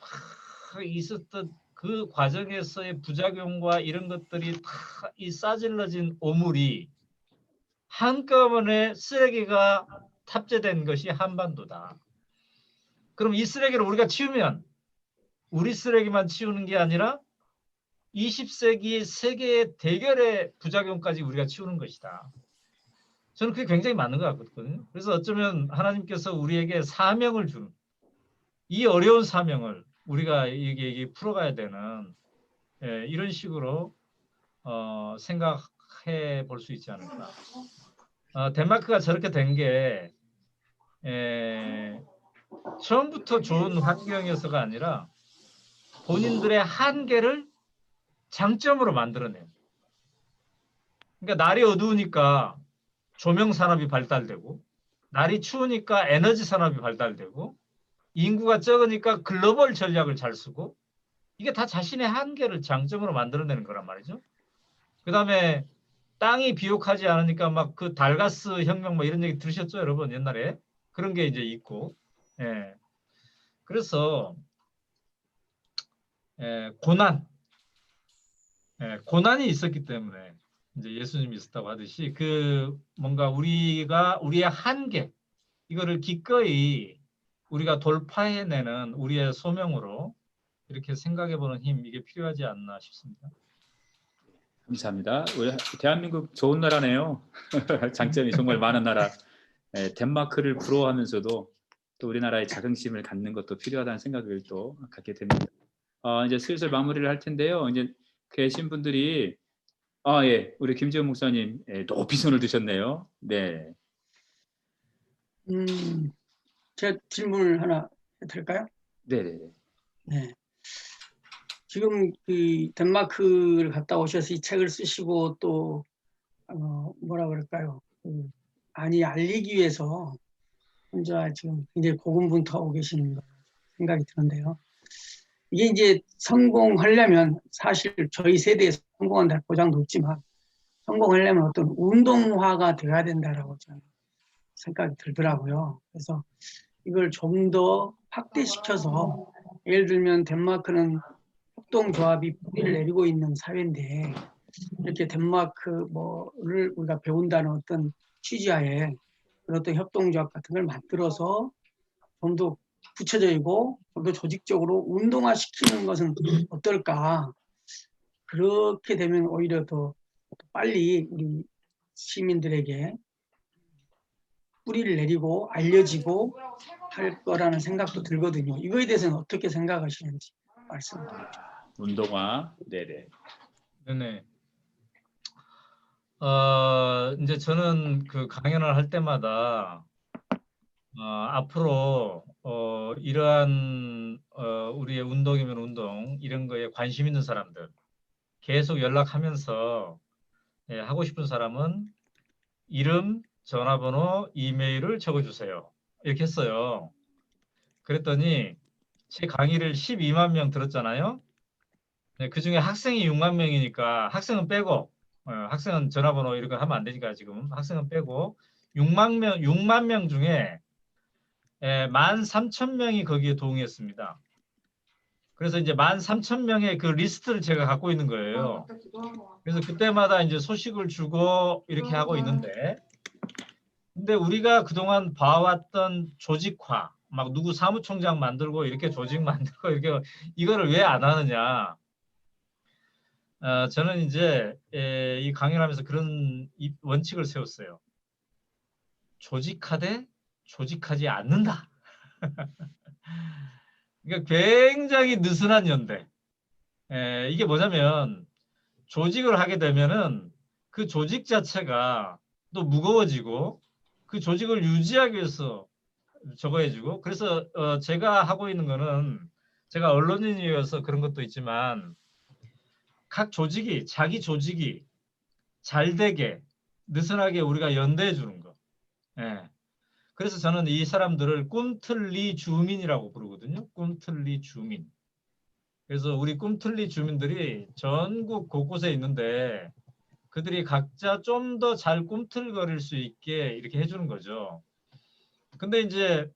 막 있었던 그 과정에서의 부작용과 이런 것들이 다 이 싸질러진 오물이 한꺼번에 쓰레기가 탑재된 것이 한반도다. 그럼 이 쓰레기를 우리가 치우면 우리 쓰레기만 치우는 게 아니라 20세기 세계의 대결의 부작용까지 우리가 치우는 것이다. 저는 그게 굉장히 맞는 것 같거든요. 그래서 어쩌면 하나님께서 우리에게 사명을 주는 이 어려운 사명을 우리가 이게 풀어가야 되는 이런 식으로 생각해 볼 수 있지 않을까. 덴마크가 저렇게 된 게 처음부터 좋은 환경이어서가 아니라 본인들의 한계를 장점으로 만들어내요. 그러니까 날이 어두우니까 조명 산업이 발달되고 날이 추우니까 에너지 산업이 발달되고 인구가 적으니까 글로벌 전략을 잘 쓰고 이게 다 자신의 한계를 장점으로 만들어내는 거란 말이죠. 그 다음에 땅이 비옥하지 않으니까 막 그 달가스 혁명 뭐 이런 얘기 들으셨죠, 여러분? 옛날에 그런 게 이제 있고, 그래서 고난이 있었기 때문에 이제 예수님이 있었다고 하듯이 그 뭔가 우리의 한계 이거를 기꺼이 우리가 돌파해내는 우리의 소명으로 이렇게 생각해보는 힘 이게 필요하지 않나 싶습니다. 감사합니다. 우리 대한민국 좋은 나라네요. 장점이 정말 많은 나라. 덴마크를 부러워하면서도 또 우리나라의 자긍심을 갖는 것도 필요하다는 생각을 또 갖게 됩니다. 이제 슬슬 마무리를 할 텐데요. 이제 계신 분들이 예, 우리 김지원 목사님 높이 손을 드셨네요. 네. 제가 질문을 하나 해도 될까요? 네네. 네. 지금 그 덴마크를 갔다 오셔서 이 책을 쓰시고 또 뭐라 그럴까요? 많이 알리기 위해서 혼자 지금 굉장히 고군분투하고 계시는 거 생각이 드는데요. 이게 이제 성공하려면 사실 저희 세대에서 성공한다는 보장도 없지만 성공하려면 어떤 운동화가 돼야 된다라고 저는 생각이 들더라고요. 그래서 이걸 좀 더 확대시켜서 예를 들면 덴마크는 협동조합이 뿌리를 내리고 있는 사회인데 이렇게 덴마크를 우리가 배운다는 어떤 취지하에 어떤 협동조합 같은 걸 만들어서 좀 더 구체적이고 좀 더 조직적으로 운동화시키는 것은 어떨까. 그렇게 되면 오히려 더 빨리 우리 시민들에게 뿌리를 내리고 알려지고 할 거라는 생각도 들거든요. 이거에 대해서는 어떻게 생각하시는지 말씀드립니다. 운동화, 네네. 네네. 이제 저는 그 강연을 할 때마다 앞으로 이러한 우리의 운동이면 운동 이런 거에 관심 있는 사람들 계속 연락하면서 하고 싶은 사람은 이름, 전화번호, 이메일을 적어주세요. 이렇게 했어요. 그랬더니 제 강의를 12만 명 들었잖아요. 그 중에 학생이 6만 명이니까 학생은 빼고 학생은 전화번호 이런 거 하면 안 되니까 지금 학생은 빼고 6만 명 중에 13,000명이 거기에 동의했습니다. 그래서 이제 13,000명의 그 리스트를 제가 갖고 있는 거예요. 그래서 그때마다 이제 소식을 주고 이렇게 하고 있는데, 근데 우리가 그동안 봐왔던 조직화, 막 누구 사무총장 만들고 이렇게 조직 만들고 이렇게 이거를 왜 안 하느냐? 저는 이제 이 강연하면서 그런 원칙을 세웠어요. 조직하되 조직하지 않는다. 그러니까 굉장히 느슨한 연대. 이게 뭐냐면 조직을 하게 되면은 그 조직 자체가 또 무거워지고 그 조직을 유지하기 위해서 저거 해주고 그래서 제가 하고 있는 거는 제가 언론인이어서 그런 것도 있지만 각 조직이 자기 조직이 잘 되게 느슨하게 우리가 연대해 주는 거. 예. 그래서 저는 이 사람들을 꿈틀리 주민이라고 부르거든요. 꿈틀리 주민. 그래서 우리 꿈틀리 주민들이 전국 곳곳에 있는데 그들이 각자 좀 더 잘 꿈틀거릴 수 있게 이렇게 해주는 거죠. 근데 이제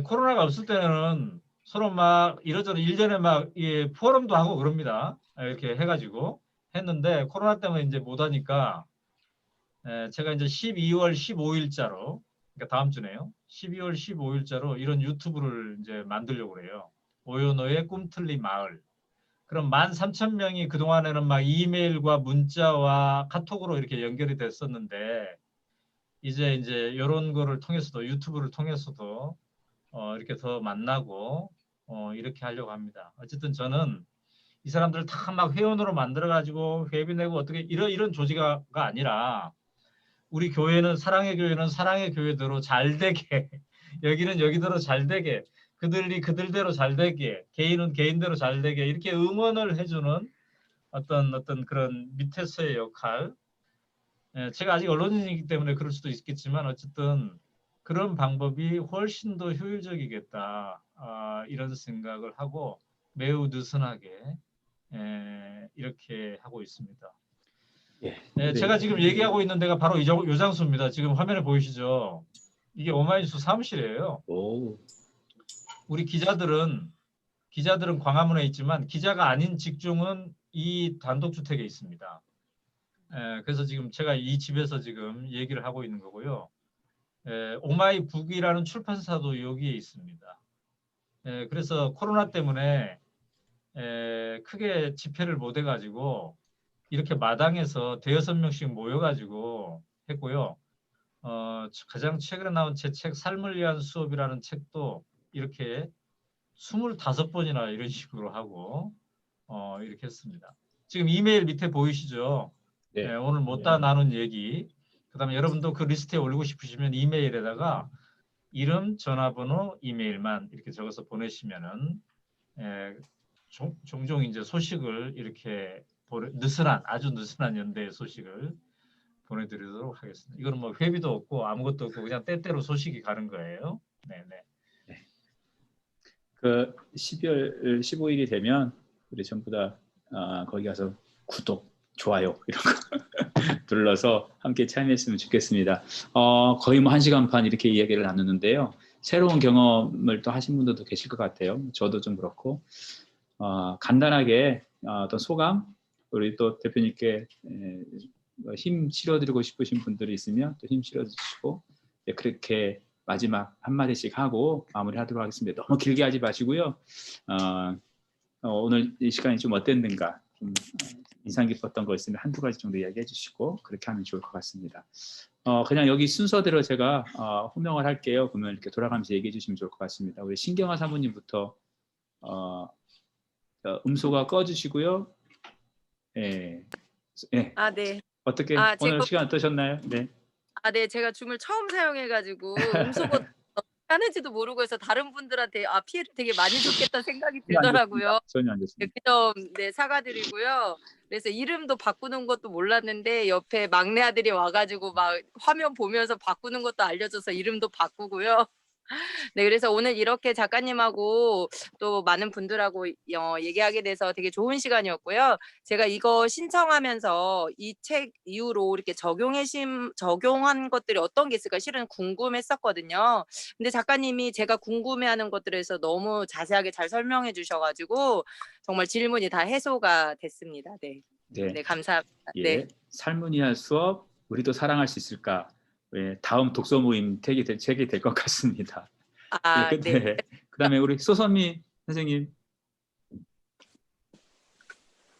코로나가 없을 때는 서로 막 이러저러 일전에 막 포럼도 하고 그럽니다. 이렇게 해가지고 했는데 코로나 때문에 이제 못하니까 제가 이제 12월 15일자로 그러니까 다음 주네요. 12월 15일자로 이런 유튜브를 이제 만들려고 그래요. 오요노의 꿈틀리 마을. 그럼 13,000명이 그동안에는 막 이메일과 문자와 카톡으로 이렇게 연결이 됐었는데 이제 이런 거를 통해서도 유튜브를 통해서도 이렇게 더 만나고 이렇게 하려고 합니다. 어쨌든 저는 이 사람들 다 막 회원으로 만들어 가지고 회비 내고 어떻게 이런 조직가 아니라 우리 교회는 사랑의 교회대로 잘 되게 여기는 여기대로 잘 되게 그들이 그들대로 잘 되게 개인은 개인대로 잘 되게 이렇게 응원을 해주는 어떤 그런 밑에서의 역할. 제가 아직 언론인이기 때문에 그럴 수도 있겠지만 어쨌든 그런 방법이 훨씬 더 효율적이겠다 이런 생각을 하고 매우 느슨하게 이렇게 하고 있습니다. 예. 제가 지금 얘기하고 있는 데가 바로 요 장소입니다. 지금 화면에 보이시죠? 이게 오마이뉴스 사무실이에요. 오. 우리 기자들은 광화문에 있지만 기자가 아닌 직종은 이 단독주택에 있습니다. 그래서 지금 제가 이 집에서 지금 얘기를 하고 있는 거고요. 오마이북이라는 출판사도 여기에 있습니다. 그래서 코로나 때문에 크게 집회를 못 해가지고 이렇게 마당에서 대여섯 명씩 모여가지고 했고요. 가장 최근에 나온 제 책 삶을 위한 수업이라는 책도 이렇게 25번이나 이런 식으로 하고 이렇게 했습니다. 지금 이메일 밑에 보이시죠? 네. 오늘 못다 나눈 얘기. 그다음에 여러분도 그 리스트에 올리고 싶으시면 이메일에다가 이름, 전화번호, 이메일만 이렇게 적어서 보내시면은 종종 이제 소식을 이렇게 아주 느슨한 연대의 소식을 보내드리도록 하겠습니다. 이거는 뭐 회비도 없고 아무것도 없고 그냥 때때로 소식이 가는 거예요. 네네. 그 12월 15일이 되면 우리 전부 다 거기 가서 구독, 좋아요 이런 거 눌러서 함께 참여했으면 좋겠습니다. 거의 뭐 1시간 반 이렇게 이야기를 나누는데요. 새로운 경험을 또 하신 분들도 계실 것 같아요. 저도 좀 그렇고 간단하게 어떤 소감 우리 또 대표님께 힘 실어드리고 싶으신 분들이 있으면 또 힘 실어주시고 그렇게 마지막 한마디씩 하고 마무리하도록 하겠습니다. 너무 길게 하지 마시고요. 오늘 이 시간이 좀 어땠는가 좀 인상 깊었던 거 있으면 한두 가지 정도 이야기해 주시고 그렇게 하면 좋을 것 같습니다. 그냥 여기 순서대로 제가 호명을 할게요. 그러면 이렇게 돌아가면서 얘기해 주시면 좋을 것 같습니다. 우리 신경아 사모님부터 음소가 꺼주시고요. 네. 네. 어떻게 오늘 시간 어떠셨나요? 네. 네, 제가 줌을 처음 사용해가지고 음소거 하는지도 모르고 해서 다른 분들한테 피해를 되게 많이 줬겠다는 생각이 들더라고요. 전혀 안 됐습니다. 그 점 사과드리고요. 그래서 이름도 바꾸는 것도 몰랐는데 옆에 막내 아들이 와가지고 막 화면 보면서 바꾸는 것도 알려줘서 이름도 바꾸고요. 네, 그래서 오늘 이렇게 작가님하고 또 많은 분들하고 얘기하게 돼서 되게 좋은 시간이었고요. 제가 이거 신청하면서 이 책 이후로 이렇게 적용한 것들이 어떤 게 있을까 실은 궁금했었거든요. 근데 작가님이 제가 궁금해하는 것들에서 너무 자세하게 잘 설명해 주셔가지고 정말 질문이 다 해소가 됐습니다. 네, 네 감사합니다. 예, 네. 삶을 위한 수업, 우리도 사랑할 수 있을까? 다음 독서 모임 책이 될 것 같습니다. 네. 그다음에 우리 소선미 선생님.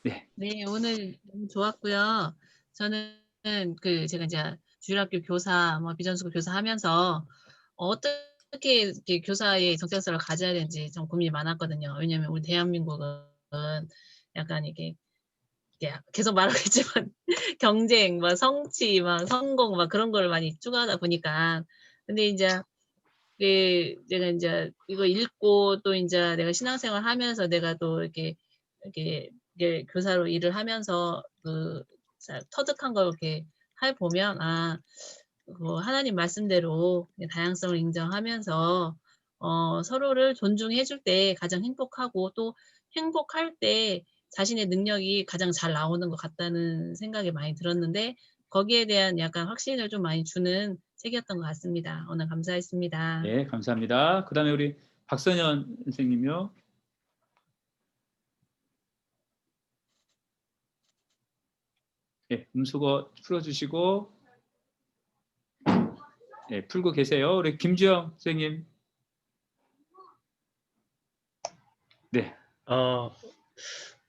네. 네, 오늘 너무 좋았고요. 저는 제가 이제 주일학교 교사, 뭐 비전수급 교사 하면서 어떻게 이렇게 교사의 정체성을 가져야 되는지 좀 고민이 많았거든요. 왜냐하면 우리 대한민국은 약간 이게 계속 말하겠지만 경쟁, 막 성취, 막 성공, 막 그런 걸 많이 추구하다 보니까 근데 이제 내가 이제 이거 읽고 또 이제 내가 신앙생활 하면서 내가 또 이렇게 교사로 일을 하면서 터득한 걸 이렇게 해보면 하나님 말씀대로 다양성을 인정하면서 서로를 존중해 줄 때 가장 행복하고 또 행복할 때 자신의 능력이 가장 잘 나오는 것 같다는 생각이 많이 들었는데 거기에 대한 약간 확신을 좀 많이 주는 책이었던 것 같습니다. 오늘 감사했습니다. 네, 감사합니다. 그다음에 우리 박선현 선생님요. 네, 음수거 풀어주시고, 네, 풀고 계세요. 우리 김주영 선생님. 네.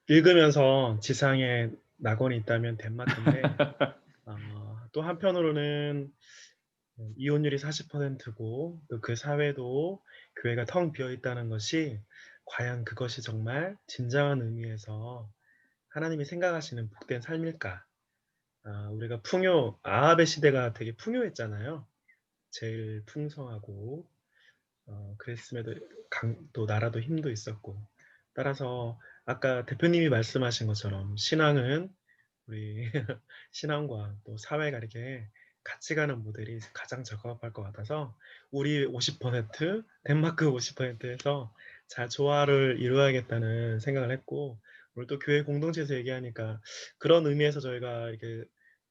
읽으면서 지상에 낙원이 있다면 덴마크인데 또 한편으로는 이혼율이 40%고 또 그 사회도 교회가 텅 비어 있다는 것이 과연 그것이 정말 진정한 의미에서 하나님이 생각하시는 복된 삶일까? 우리가 아합의 시대가 되게 풍요했잖아요. 제일 풍성하고 그랬음에도 또 나라도 힘도 있었고 따라서 아까 대표님이 말씀하신 것처럼 신앙은 우리 신앙과 또 사회가 이렇게 같이 가는 모델이 가장 적합할 것 같아서 우리 50%, 덴마크 50%에서 잘 조화를 이루어야겠다는 생각을 했고 오늘 또 교회 공동체에서 얘기하니까 그런 의미에서 저희가 이렇게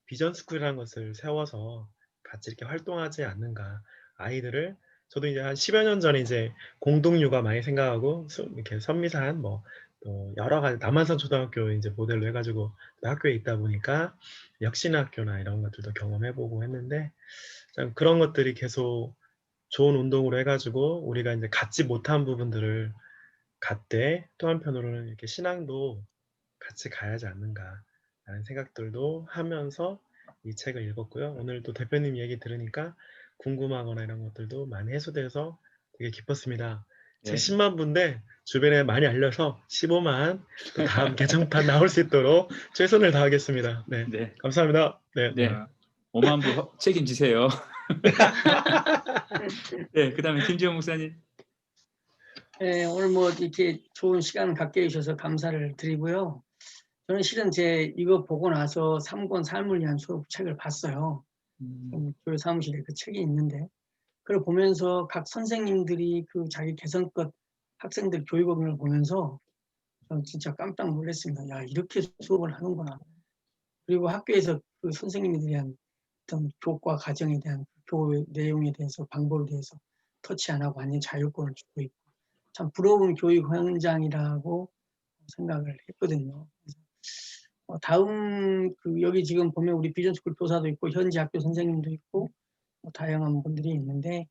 비전 스쿨이라는 것을 세워서 같이 이렇게 활동하지 않는가 아이들을 저도 이제 한 10여 년 전에 이제 공동육아 많이 생각하고 이렇게 선미산 또 여러 가지 남한산 초등학교 이제 모델로 해가지고 학교에 있다 보니까 역신학교나 이런 것들도 경험해보고 했는데 참 그런 것들이 계속 좋은 운동으로 해가지고 우리가 이제 갖지 못한 부분들을 갖되 또 한편으로는 이렇게 신앙도 같이 가야지 않는가 라는 생각들도 하면서 이 책을 읽었고요. 오늘 또 대표님 얘기 들으니까 궁금하거나 이런 것들도 많이 해소돼서 되게 기뻤습니다. 책 네. 10만 부인데 주변에 많이 알려서 15만 또 다음 개정판 나올 수 있도록 최선을 다하겠습니다. 네, 네. 감사합니다. 네. 네. 5만 부 책임지세요. 네, 그다음에 김지영 목사님. 네, 오늘 뭐 이렇게 좋은 시간 갖게 해주셔서 감사를 드리고요. 저는 실은 이거 보고 나서 3권 삶을 위한 수업 책을 봤어요. 교회 사무실에 그 책이 있는데 그걸 보면서 각 선생님들이 그 자기 개성껏 학생들 교육을 보면서 저는 진짜 깜짝 놀랐습니다. 야, 이렇게 수업을 하는구나. 그리고 학교에서 그 선생님에 대한 어떤 교과 과정에 대한 교육 내용에 대해서 방법에 대해서 터치 안 하고 완전 자율권을 주고 있고 참 부러운 교육 현장이라고 생각을 했거든요. 다음 여기 지금 보면 우리 비전스쿨 교사도 있고 현지 학교 선생님도 있고 다양한 분들이 있는데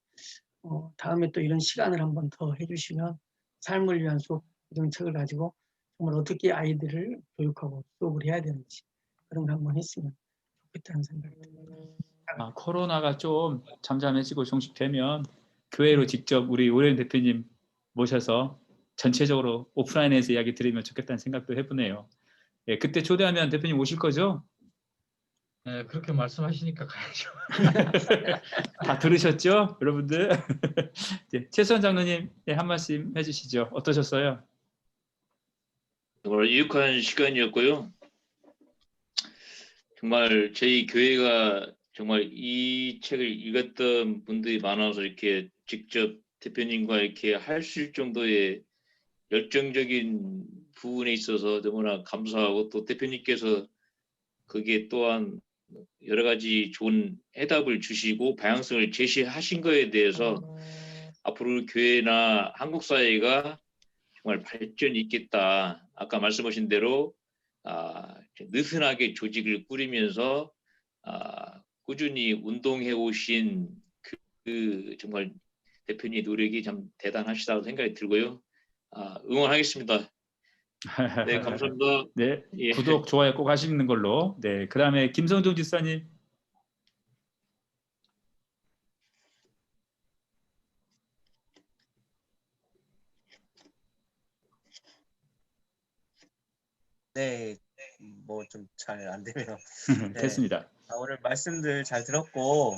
다음에 또 이런 시간을 한번 더 해주시면 삶을 위한 수업 이런 책을 가지고 정말 어떻게 아이들을 교육하고 수업을 해야 되는지 그런 거 한번 했으면 좋겠다는 생각이 듭니다. 코로나가 좀 잠잠해지고 종식되면 교회로 직접 우리 오래현 대표님 모셔서 전체적으로 오프라인에서 이야기 드리면 좋겠다는 생각도 해보네요. 예, 그때 초대하면 대표님 오실 거죠? 네, 그렇게 말씀하시니까 가야죠. 다 들으셨죠, 여러분들? 네, 최수환 장로님 한 말씀 해주시죠. 어떠셨어요? 정말 유익한 시간이었고요. 정말 저희 교회가 정말 이 책을 읽었던 분들이 많아서 이렇게 직접 대표님과 이렇게 할 수 있을 정도의 열정적인 부분에 있어서 너무나 감사하고 또 대표님께서 거기에 또한 여러 가지 좋은 해답을 주시고 방향성을 제시하신 거에 대해서 앞으로 교회나 한국 사회가 정말 발전이 있겠다. 아까 말씀하신 대로 느슨하게 조직을 꾸리면서 꾸준히 운동해 오신 그 정말 대표님 노력이 참 대단하시다고 생각이 들고요. 응원하겠습니다. 네, 감사합니다. 네, 예. 구독, 좋아요 꼭 하시는 걸로. 네, 그다음에 김성종 집사님. 네, 뭐 좀 잘 안 되네요. 네. 됐습니다. 오늘 말씀들 잘 들었고,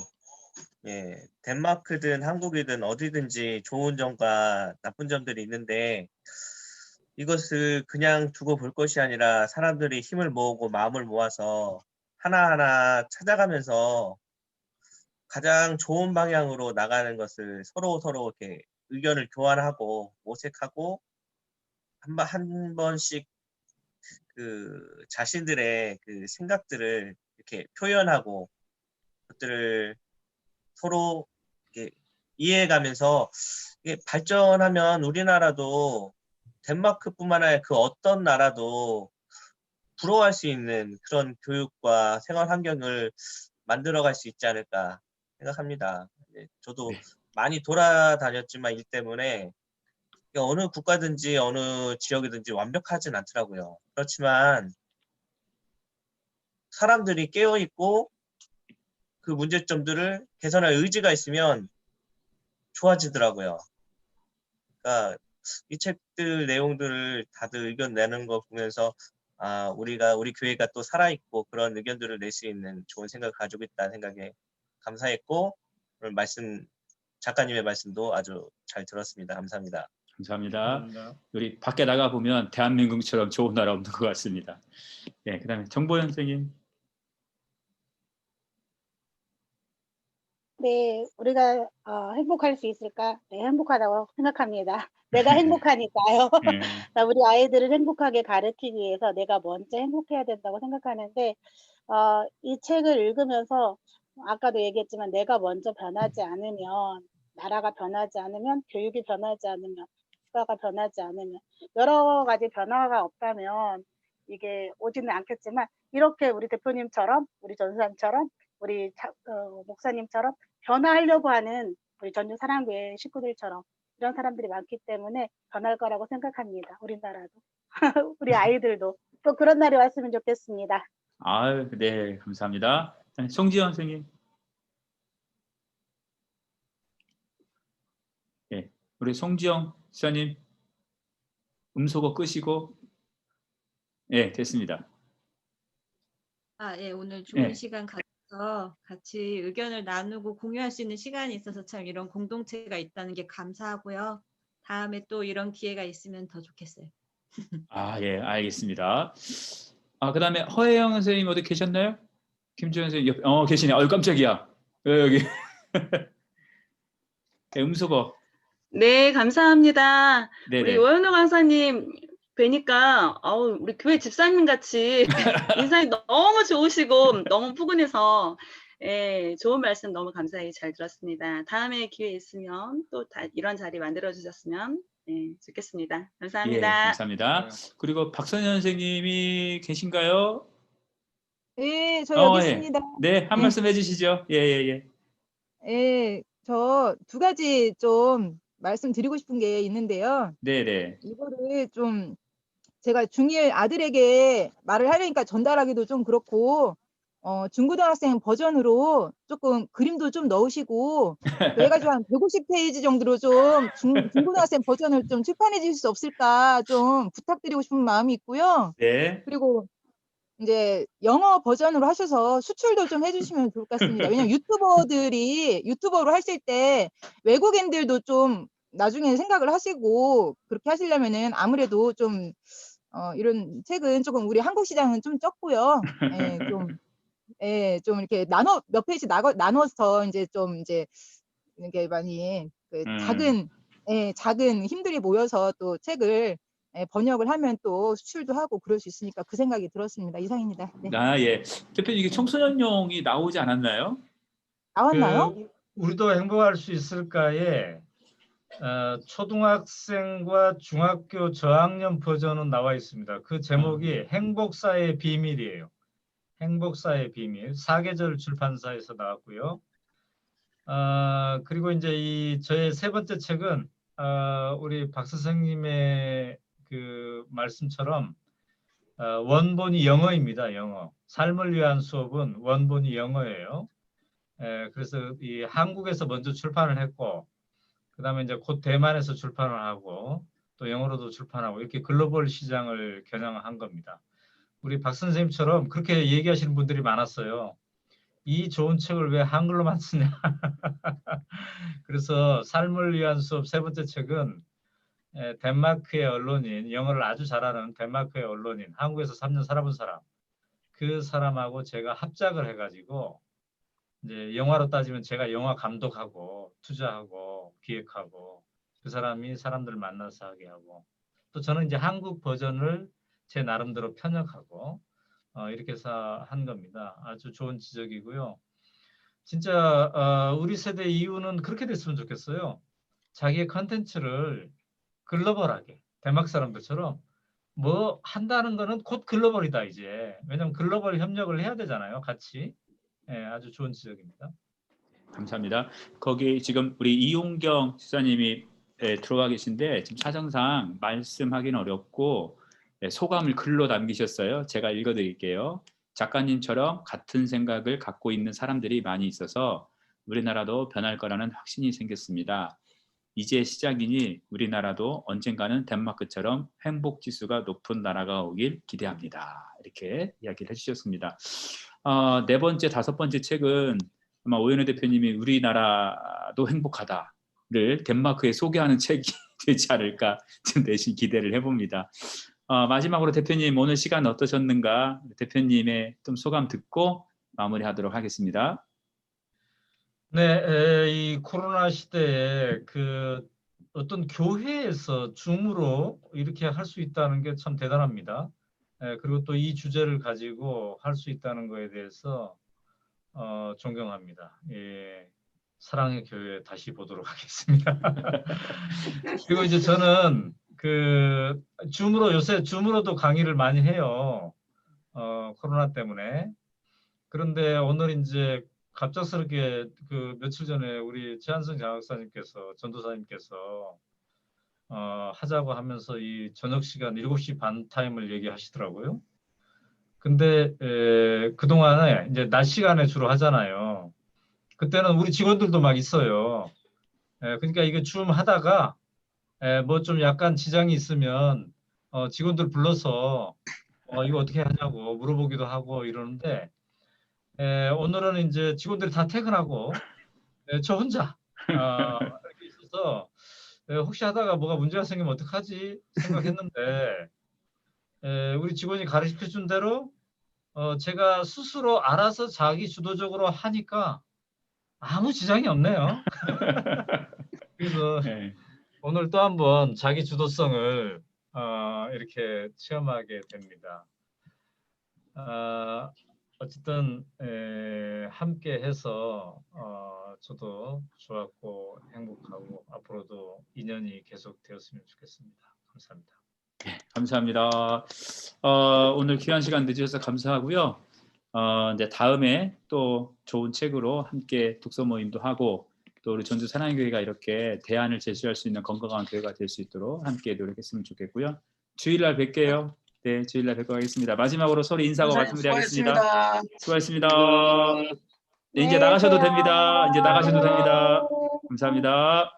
예, 덴마크든 한국이든 어디든지 좋은 점과 나쁜 점들이 있는데 이것을 그냥 두고 볼 것이 아니라 사람들이 힘을 모으고 마음을 모아서 하나하나 찾아가면서 가장 좋은 방향으로 나가는 것을 서로 이렇게 의견을 교환하고 모색하고 한 번씩 그 자신들의 그 생각들을 이렇게 표현하고 그것들을 서로 이렇게 이해해가면서 이게 발전하면 우리나라도 덴마크뿐만 아니라 그 어떤 나라도 부러워할 수 있는 그런 교육과 생활 환경을 만들어갈 수 있지 않을까 생각합니다. 저도 많이 돌아다녔지만 일 때문에 어느 국가든지 어느 지역이든지 완벽하진 않더라고요. 그렇지만 사람들이 깨어있고 그 문제점들을 개선할 의지가 있으면 좋아지더라고요. 그러니까 이 책들 내용들을 다들 의견 내는 거 보면서 우리 교회가 또 살아있고 그런 의견들을 낼 수 있는 좋은 생각을 가지고 있다는 생각에 감사했고 오늘 작가님의 말씀도 아주 잘 들었습니다. 감사합니다. 감사합니다. 우리 밖에 나가 보면 대한민국처럼 좋은 나라 없는 것 같습니다. 네, 그다음에 정보현 선생님. 네, 우리가 행복할 수 있을까? 네, 행복하다고 생각합니다. 내가 행복하니까요. 우리 아이들을 행복하게 가르치기 위해서 내가 먼저 행복해야 된다고 생각하는데 이 책을 읽으면서 아까도 얘기했지만 내가 먼저 변하지 않으면 나라가 변하지 않으면 교육이 변하지 않으면 국가가 변하지 않으면 여러 가지 변화가 없다면 이게 오지는 않겠지만 이렇게 우리 대표님처럼 우리 전사님처럼 우리 목사님처럼 변화하려고 하는 우리 전주사랑교회 식구들처럼 이런 사람들이 많기 때문에 변할 거라고 생각합니다. 우리나라도 우리 아이들도 또 그런 날이 왔으면 좋겠습니다. 네, 감사합니다. 송지현 선생님. 네, 우리 송지영 지사님 음소거 끄시고. 네, 됐습니다. 예, 오늘 좋은 시간 가져서 같이 의견을 나누고 공유할 수 있는 시간이 있어서 참 이런 공동체가 있다는 게 감사하고요. 다음에 또 이런 기회가 있으면 더 좋겠어요. 예, 알겠습니다. 그다음에 허혜영 선생님 어디 계셨나요? 김주현 선생님 계시네. 깜짝이야. 여기. 네, 음소거. 네, 감사합니다. 네네. 우리 오현호 강사님 뵈니까 우리 교회 집사님 같이 인상이 너무 좋으시고 너무 푸근해서 좋은 말씀 너무 감사히 잘 들었습니다. 다음에 기회 있으면 또 이런 자리 만들어 주셨으면 좋겠습니다. 감사합니다. 예, 감사합니다. 그리고 박선현 선생님이 계신가요? 네, 저 여기 있습니다. 네, 한 말씀 해주시죠. 예. 저 두 가지 좀 말씀드리고 싶은 게 있는데요. 네네. 이거를 좀 제가 중1 아들에게 말을 하려니까 전달하기도 좀 그렇고 중고등학생 버전으로 조금 그림도 좀 넣으시고 그래가지고 한 150페이지 정도로 좀 중고등학생 버전을 좀 출판해 주실 수 없을까 좀 부탁드리고 싶은 마음이 있고요. 네. 그리고 이제 영어 버전으로 하셔서 수출도 좀 해주시면 좋을 것 같습니다. 왜냐면 유튜버로 하실 때 외국인들도 좀 나중에 생각을 하시고 그렇게 하시려면은 아무래도 좀 이런 책은 조금 우리 한국 시장은 좀 적고요. 좀 이렇게 몇 페이지 나눠서 이제 이렇게 많이 작은 힘들이 모여서 또 책을 번역을 하면 또 수출도 하고 그럴 수 있으니까 그 생각이 들었습니다. 이상입니다. 네. 예. 대표님 이게 청소년용이 나오지 않았나요? 나왔나요? 우리도 행복할 수 있을까에 초등학생과 중학교 저학년 버전은 나와 있습니다. 그 제목이 행복사의 비밀이에요. 행복사의 비밀. 사계절 출판사에서 나왔고요. 그리고 이제 저의 세 번째 책은 우리 박 선생님의 그 말씀처럼 원본이 영어입니다. 영어. 삶을 위한 수업은 원본이 영어예요. 그래서 이 한국에서 먼저 출판을 했고, 그다음에 이제 곧 대만에서 출판을 하고 또 영어로도 출판하고 이렇게 글로벌 시장을 겨냥한 겁니다. 우리 박 선생님처럼 그렇게 얘기하시는 분들이 많았어요. 이 좋은 책을 왜 한글로만 쓰냐. 그래서 삶을 위한 수업 세 번째 책은 덴마크의 언론인, 영어를 아주 잘하는 덴마크의 언론인, 한국에서 3년 살아본 사람, 그 사람하고 제가 합작을 해가지고 이제 영화로 따지면 제가 영화 감독하고 투자하고 기획하고 그 사람이 사람들 만나서 하게 하고 또 저는 이제 한국 버전을 제 나름대로 편역하고 이렇게 해서 한 겁니다. 아주 좋은 지적이고요. 진짜 우리 세대 이후는 그렇게 됐으면 좋겠어요. 자기의 컨텐츠를 글로벌하게 덴마크 사람들처럼 뭐 한다는 거는 곧 글로벌이다 이제. 왜냐하면 글로벌 협력을 해야 되잖아요. 같이. 아주 좋은 지적입니다. 감사합니다. 거기 지금 우리 이용경 지사님이 들어가 계신데 지금 사정상 말씀하기는 어렵고 소감을 글로 남기셨어요. 제가 읽어드릴게요. 작가님처럼 같은 생각을 갖고 있는 사람들이 많이 있어서 우리나라도 변할 거라는 확신이 생겼습니다. 이제 시작이니 우리나라도 언젠가는 덴마크처럼 행복지수가 높은 나라가 오길 기대합니다. 이렇게 이야기를 해주셨습니다. 네 번째, 다섯 번째 책은 아마 오연혜 대표님이 우리나라도 행복하다를 덴마크에 소개하는 책이 되지 않을까 좀 내심 기대를 해봅니다. 마지막으로 대표님 오늘 시간 어떠셨는가 대표님의 좀 소감 듣고 마무리하도록 하겠습니다. 네, 이 코로나 시대에 그 어떤 교회에서 줌으로 이렇게 할 수 있다는 게 참 대단합니다. 그리고 또 이 주제를 가지고 할 수 있다는 거에 대해서 존경합니다. 예, 사랑의 교회 다시 보도록 하겠습니다. 그리고 이제 저는 그 줌으로 요새 줌으로도 강의를 많이 해요. 코로나 때문에. 그런데 오늘 이제 갑작스럽게 그 며칠 전에 우리 최한성 장학사님께서 전도사님께서 하자고 하면서 이 저녁 시간 7시 반 타임을 얘기하시더라고요. 근데 그동안에 이제 낮 시간에 주로 하잖아요. 그때는 우리 직원들도 막 있어요. 그러니까 이게 줌 하다가 뭐 좀 약간 지장이 있으면 직원들 불러서 이거 어떻게 하냐고 물어보기도 하고 이러는데 오늘은 이제 직원들이 다 퇴근하고 저 혼자 이렇게 있어서 혹시 하다가 뭐가 문제가 생기면 어떡하지 생각했는데 우리 직원이 가르쳐 준 대로 제가 스스로 알아서 자기 주도적으로 하니까 아무 지장이 없네요. 그래서 오늘 또 한번 자기 주도성을 이렇게 체험하게 됩니다. 어쨌든 함께 해서 저도 좋았고 행복하고 앞으로도 인연이 계속 되었으면 좋겠습니다. 감사합니다. 네, 감사합니다. 오늘 귀한 시간 내주셔서 감사하고요. 이제 다음에 또 좋은 책으로 함께 독서 모임도 하고 또 우리 전주 사랑교회가 이렇게 대안을 제시할 수 있는 건강한 교회가 될 수 있도록 함께 노력했으면 좋겠고요. 주일날 뵐게요. 네, 주일날 뵙고 가겠습니다. 마지막으로 서로 인사하고 말씀드리겠습니다. 수고하셨습니다. 네, 이제 나가셔도 됩니다. 이제 나가셔도 됩니다. 감사합니다.